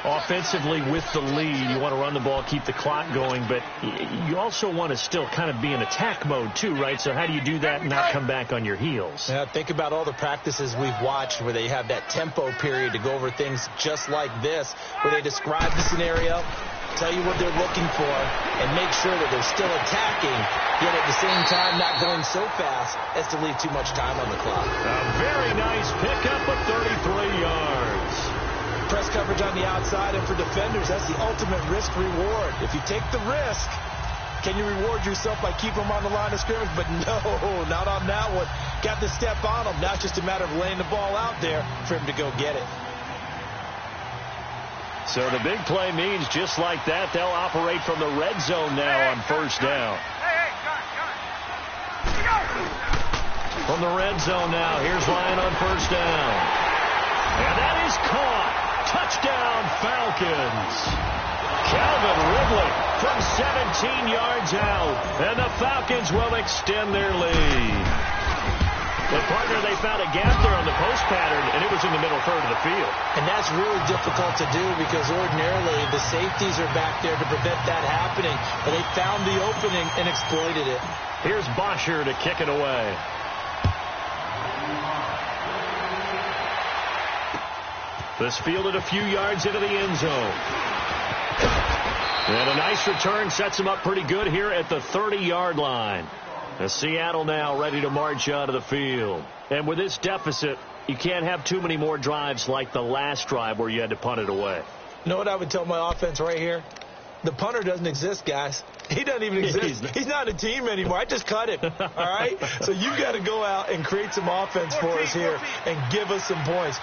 S2: Offensively with the lead, you want to run the ball, keep the clock going, but you also want to still kind of be in attack mode too, right? So how do you do that and not come back on your heels?
S3: Yeah, think about all the practices we've watched where they have that tempo period to go over things just like this, where they describe the scenario, tell you what they're looking for, and make sure that they're still attacking, yet at the same time not going so fast as to leave too much time on the clock.
S2: A very nice pickup of 33 yards.
S3: Press coverage on the outside, and for defenders, that's the ultimate risk-reward. If you take the risk, can you reward yourself by keeping them on the line of scrimmage? But no, not on that one. Got the step on them. Now it's just a matter of laying the ball out there for him to go get it.
S2: So the big play means just like that, they'll operate from the red zone now on first down. From the red zone now, here's Ryan on first down. And that is caught. Touchdown, Falcons. Calvin Ridley from 17 yards out. And the Falcons will extend their lead. But, partner, they found a gap there on the post pattern, and it was in the middle third of the field.
S3: And that's really difficult to do because ordinarily the safeties are back there to prevent that happening. But they found the opening and exploited it.
S2: Here's Bosher to kick it away. This fielded a few yards into the end zone. And a nice return sets him up pretty good here at the 30-yard line. As Seattle now ready to march out of the field. And with this deficit, you can't have too many more drives like the last drive where you had to punt it away.
S3: You know what I would tell my offense right here? The punter doesn't exist, guys. He doesn't even exist. He's not a team anymore. I just cut him. All right? So you've got to go out and create some offense for us here and give us some points.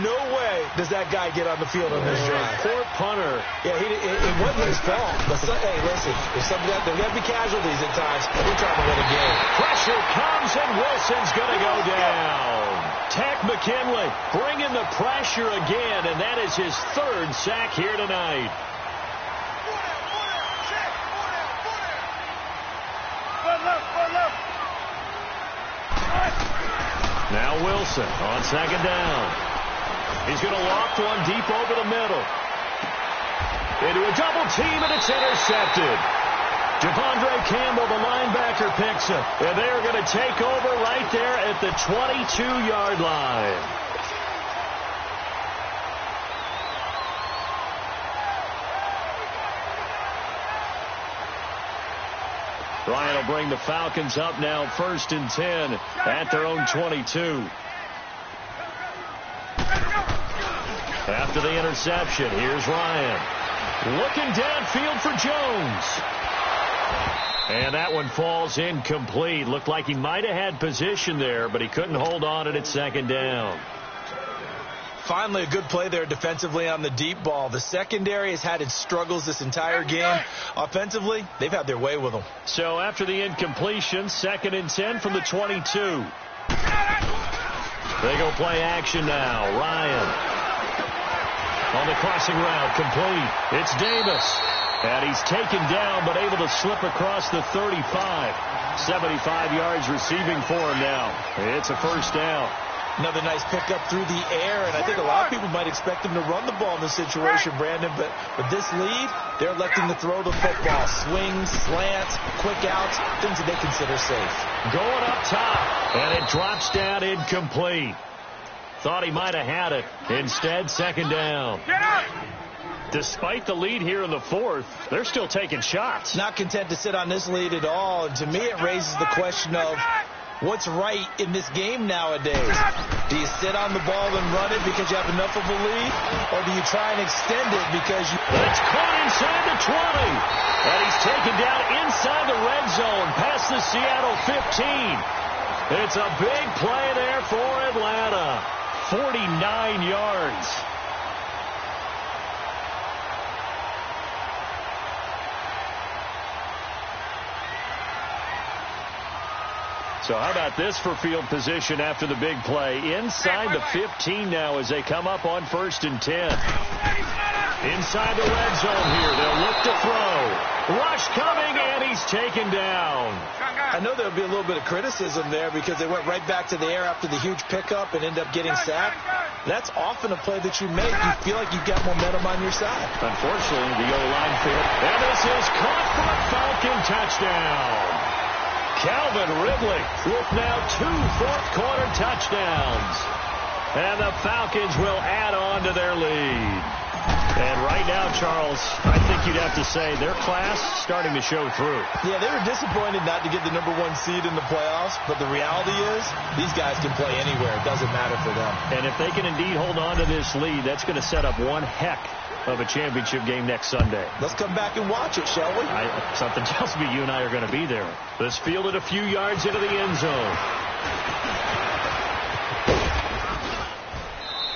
S3: No way does that guy get on the field on this drive.
S2: Poor punter.
S3: Yeah, it wasn't his fault. But hey, listen, there's got to be casualties at times. We're trying to win a game.
S2: Pressure comes, and Wilson's going to go down. Tack McKinley bringing the pressure again, and that is his 3rd sack here tonight. Now Wilson on second down. He's going to loft one deep over the middle. Into a double team, and it's intercepted. Javondre Campbell, the linebacker, picks it. And they're going to take over right there at the 22-yard line. Ryan will bring the Falcons up now 1st and 10 at their own 22. After the interception, here's Ryan. Looking downfield for Jones. And that one falls incomplete. Looked like he might have had position there, but he couldn't hold on it at 2nd down.
S3: Finally, a good play there defensively on the deep ball. The secondary has had its struggles this entire game. Offensively, they've had their way with them.
S2: So after the incompletion, 2nd and 10 from the 22. They go play action now. Ryan on the crossing route, complete. It's Davis. And he's taken down, but able to slip across the 35. 75 yards receiving for him now. It's a first down.
S3: Another nice pickup through the air, and I think a lot of people might expect him to run the ball in this situation, Brandon, but with this lead, they're electing to throw the football. Swings, slants, quick outs, things that they consider safe.
S2: Going up top, and it drops down incomplete. Thought he might have had it. Instead, 2nd down. Despite the lead here in the 4th, they're still taking shots.
S3: Not content to sit on this lead at all, and to me it raises the question of, What's right in this game nowadays? Do you sit on the ball and run it because you have enough of a lead? Or do you try and extend it because you...
S2: It's caught inside the 20. And he's taken down inside the red zone past the Seattle 15. It's a big play there for Atlanta. 49 yards. So how about this for field position after the big play? Inside the 15 now as they come up on 1st and 10. Inside the red zone here. They'll look to throw. Rush coming, and he's taken down.
S3: I know there'll be a little bit of criticism there because they went right back to the air after the huge pickup and end up getting sacked. That's often a play that you make. You feel like you've got momentum on your side.
S2: Unfortunately, the O-line failed. And this is caught for a Falcon touchdown. Calvin Ridley with now 2 fourth-quarter touchdowns. And the Falcons will add on to their lead. And right now, Charles, I think you'd have to say their class starting to show through.
S3: Yeah, they were disappointed not to get the #1 seed in the playoffs, but the reality is these guys can play anywhere. It doesn't matter for them.
S2: And if they can indeed hold on to this lead, that's going to set up one heck of a championship game next Sunday.
S3: Let's come back and watch it, shall we?
S2: Something tells me you and I are going to be there. This fielded a few yards into the end zone.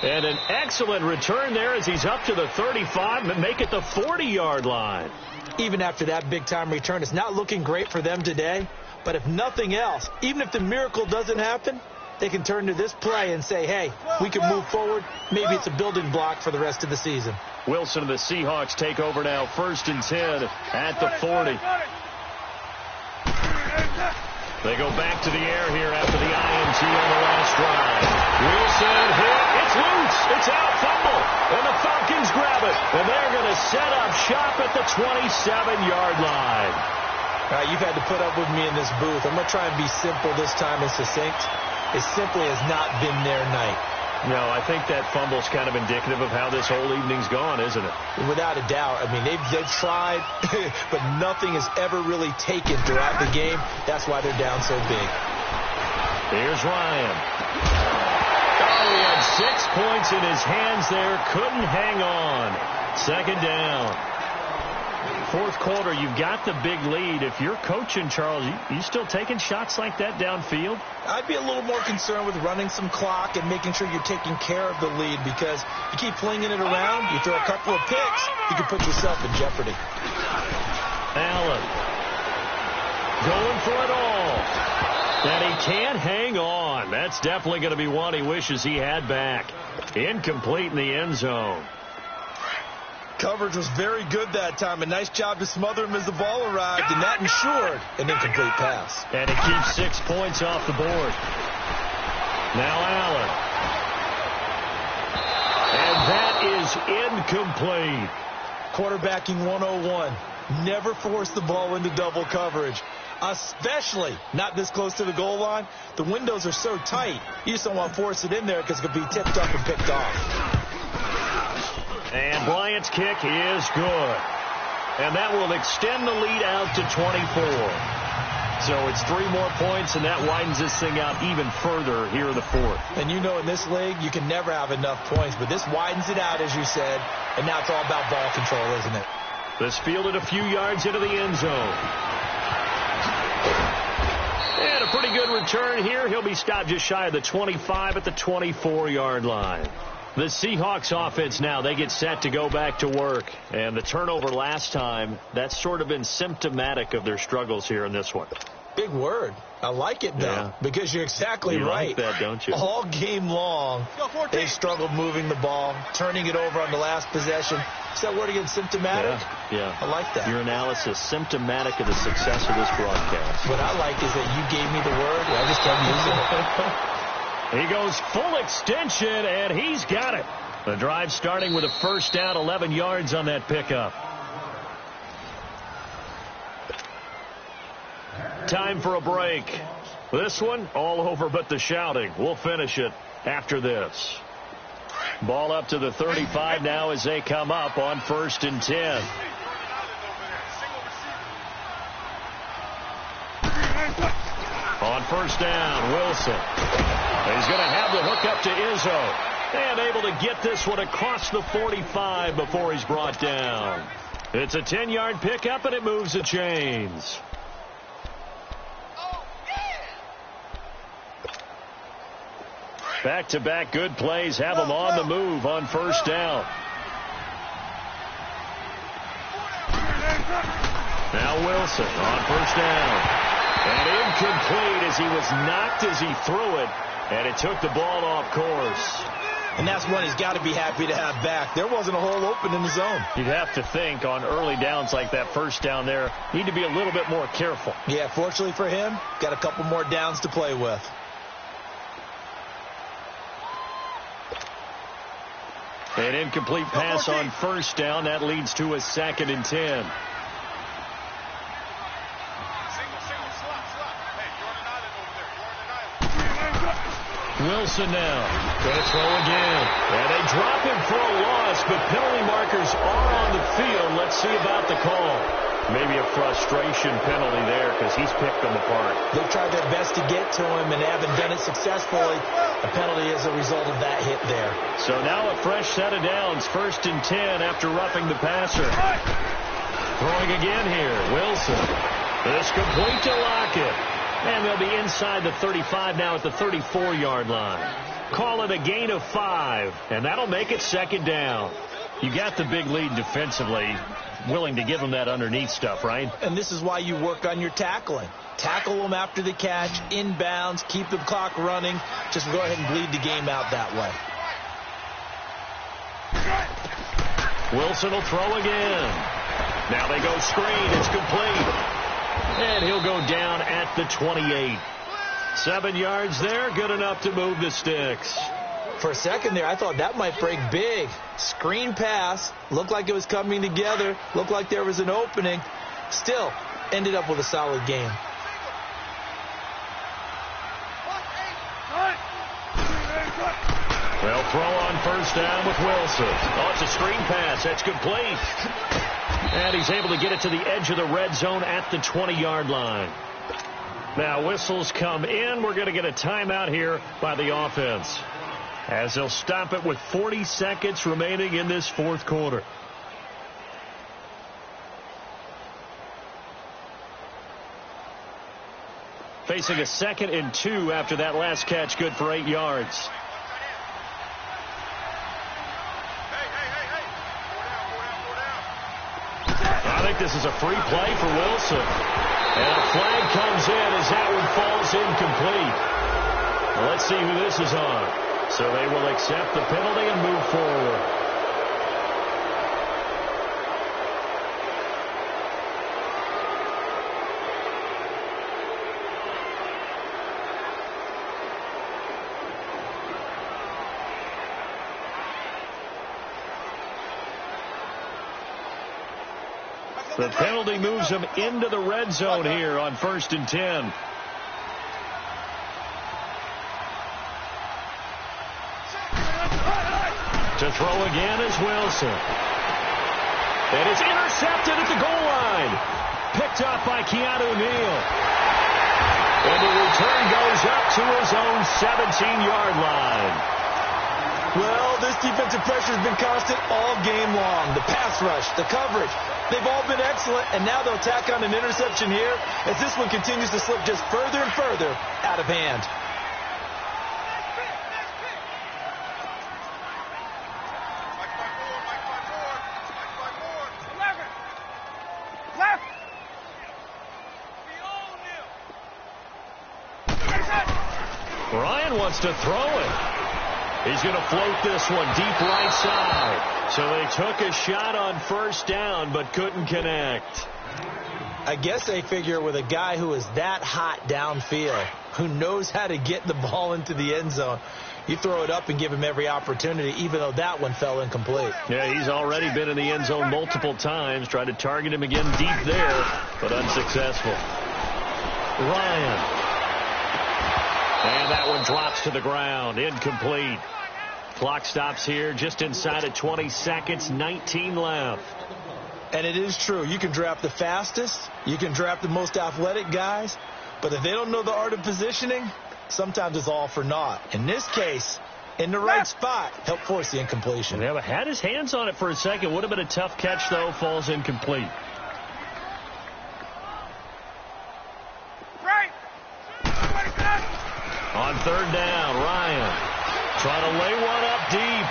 S2: And an excellent return there as he's up to the 35 and make it the 40-yard line.
S3: Even after that big-time return, it's not looking great for them today. But if nothing else, even if the miracle doesn't happen, they can turn to this play and say, hey, we can move forward. Maybe it's a building block for the rest of the season.
S2: Wilson and the Seahawks take over now, 1st and 10 at the 40. They go back to the air here after the INT on the last drive. Wilson hit. It's loose. It's out. Fumble. And the Falcons grab it. And they're going to set up shop at the 27-yard line.
S3: All right, you've had to put up with me in this booth. I'm going to try and be simple this time and succinct. It simply has not been their night.
S2: No, I think that fumble's kind of indicative of how this whole evening's gone, isn't it?
S3: Without a doubt. I mean, they've tried, but nothing has ever really taken throughout the game. That's why they're down so big.
S2: Here's Ryan. Oh, he had 6 points in his hands there. Couldn't hang on. 2nd down. 4th quarter, you've got the big lead. If you're coaching, Charles, you still taking shots like that downfield?
S3: I'd be a little more concerned with running some clock and making sure you're taking care of the lead, because you keep flinging it around, you throw a couple of picks, you can put yourself in jeopardy.
S2: Allen going for it all. And he can't hang on. That's definitely going to be one he wishes he had back. Incomplete in the end zone.
S3: Coverage was very good that time. A nice job to smother him as the ball arrived, and that ensured an incomplete pass.
S2: And it keeps 6 points off the board. Now Allen. And that is incomplete.
S3: Quarterbacking 101. Never force the ball into double coverage, especially not this close to the goal line. The windows are so tight, you just don't want to force it in there because it could be tipped up and picked off.
S2: And Bryant's kick is good. And that will extend the lead out to 24. So it's 3 more points, and that widens this thing out even further here in the 4th.
S3: And you know, in this league, you can never have enough points, but this widens it out, as you said, and now it's all about ball control, isn't it?
S2: This fielded a few yards into the end zone. And a pretty good return here. He'll be stopped just shy of the 25 at the 24-yard line. The Seahawks offense now, they get set to go back to work. And the turnover last time, that's sort of been symptomatic of their struggles here in this one.
S3: Big word. I like it, though, because you're exactly right.
S2: You like that, don't you?
S3: All game long, they've struggled moving the ball, turning it over on the last possession. Is that word again, symptomatic?
S2: Yeah.
S3: I like that.
S2: Your analysis, symptomatic of the success of this broadcast.
S3: What I like is that you gave me the word, and I just kept using it.
S2: He goes full extension, and he's got it. The drive starting with a 1st down, 11 yards on that pickup. Time for a break. This one, all over but the shouting. We'll finish it after this. Ball up to the 35 now as they come up on 1st and 10. On first down, Wilson. He's going to have the hook up to Izzo. And able to get this one across the 45 before he's brought down. It's a 10-yard pickup, and it moves the chains. Back-to-back good plays have them on the move on first down. Now Wilson on first down. And incomplete as he was knocked as he threw it. And it took the ball off course.
S3: And that's one he's got to be happy to have back. There wasn't a hole open in the zone.
S2: You'd have to think on early downs like that first down there, need to be a little bit more careful.
S3: Yeah, fortunately for him, got a couple more downs to play with.
S2: An incomplete pass on first down. That leads to a 2nd and 10. Wilson now going to throw again. And they drop him for a loss, but penalty markers are on the field. Let's see about the call. Maybe a frustration penalty there because he's picked them apart.
S3: They've tried their best to get to him and haven't done it successfully. A penalty as a result of that hit there.
S2: So now a fresh set of downs. 1st and 10 after roughing the passer. Throwing again here. Wilson. This complete to Lockett. And they'll be inside the 35 now at the 34-yard line. Call it a gain of 5, and that'll make it 2nd down. You got the big lead defensively, willing to give them that underneath stuff, right?
S3: And this is why you work on your tackling. Tackle them after the catch, inbounds, keep the clock running. Just go ahead and bleed the game out that way.
S2: Wilson will throw again. Now they go screen. It's complete. And he'll go down at the 28. 7 yards there, good enough to move the sticks.
S3: For a second there, I thought that might break big. Screen pass, looked like it was coming together, looked like there was an opening. Still, ended up with a solid game.
S2: They'll throw on first down with Wilson. Oh, it's a screen pass. That's complete. And he's able to get it to the edge of the red zone at the 20-yard line. Now whistles come in. We're going to get a timeout here by the offense, as they'll stop it with 40 seconds remaining in this 4th quarter. Facing a 2nd and 2 after that last catch, good for 8 yards. I think this is a free play for Wilson. And a flag comes in as that one falls incomplete. Well, let's see who this is on. So they will accept the penalty and move forward. The penalty moves him into the red zone here on 1st and 10. To throw again is Wilson. It is intercepted at the goal line. Picked up by Keanu Neal. And the return goes up to his own 17-yard line.
S3: Well, this defensive pressure has been constant all game long. The pass rush, the coverage, they've all been excellent, and now they'll tack on an interception here as this one continues to slip just further and further out of hand.
S2: Ryan wants to throw it. He's going to float this one deep right side. So they took a shot on first down but couldn't connect.
S3: I guess they figure with a guy who is that hot downfield, who knows how to get the ball into the end zone, you throw it up and give him every opportunity, even though that one fell incomplete.
S2: Yeah, he's already been in the end zone multiple times. Tried to target him again deep there, but unsuccessful. Ryan. And that one drops to the ground. Incomplete. Clock stops here just inside of 20 seconds. 19 left.
S3: And it is true. You can draft the fastest. You can draft the most athletic guys. But if they don't know the art of positioning, sometimes it's all for naught. In this case, in the right spot, help force the incompletion.
S2: Yeah, but had his hands on it for a second. Would have been a tough catch, though. Falls incomplete. On third down, Ryan trying to lay one up deep.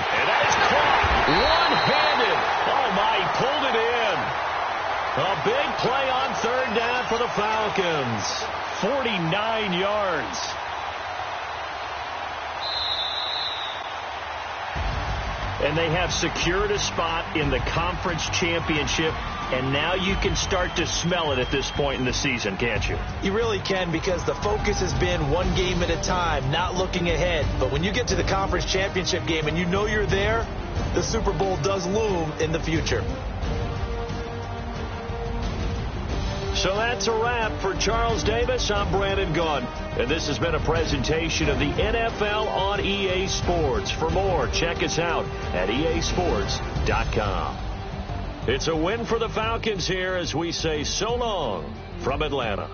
S2: And that is caught one-handed. Oh, my, he pulled it in. A big play on third down for the Falcons. 49 yards. And they have secured a spot in the conference championship, and now you can start to smell it at this point in the season, can't you?
S3: You really can, because the focus has been one game at a time, not looking ahead. But when you get to the conference championship game and you know you're there, the Super Bowl does loom in the future.
S2: So that's a wrap for Charles Davis. I'm Brandon Gaudin, and this has been a presentation of the NFL on EA Sports. For more, check us out at easports.com. It's a win for the Falcons here as we say so long from Atlanta.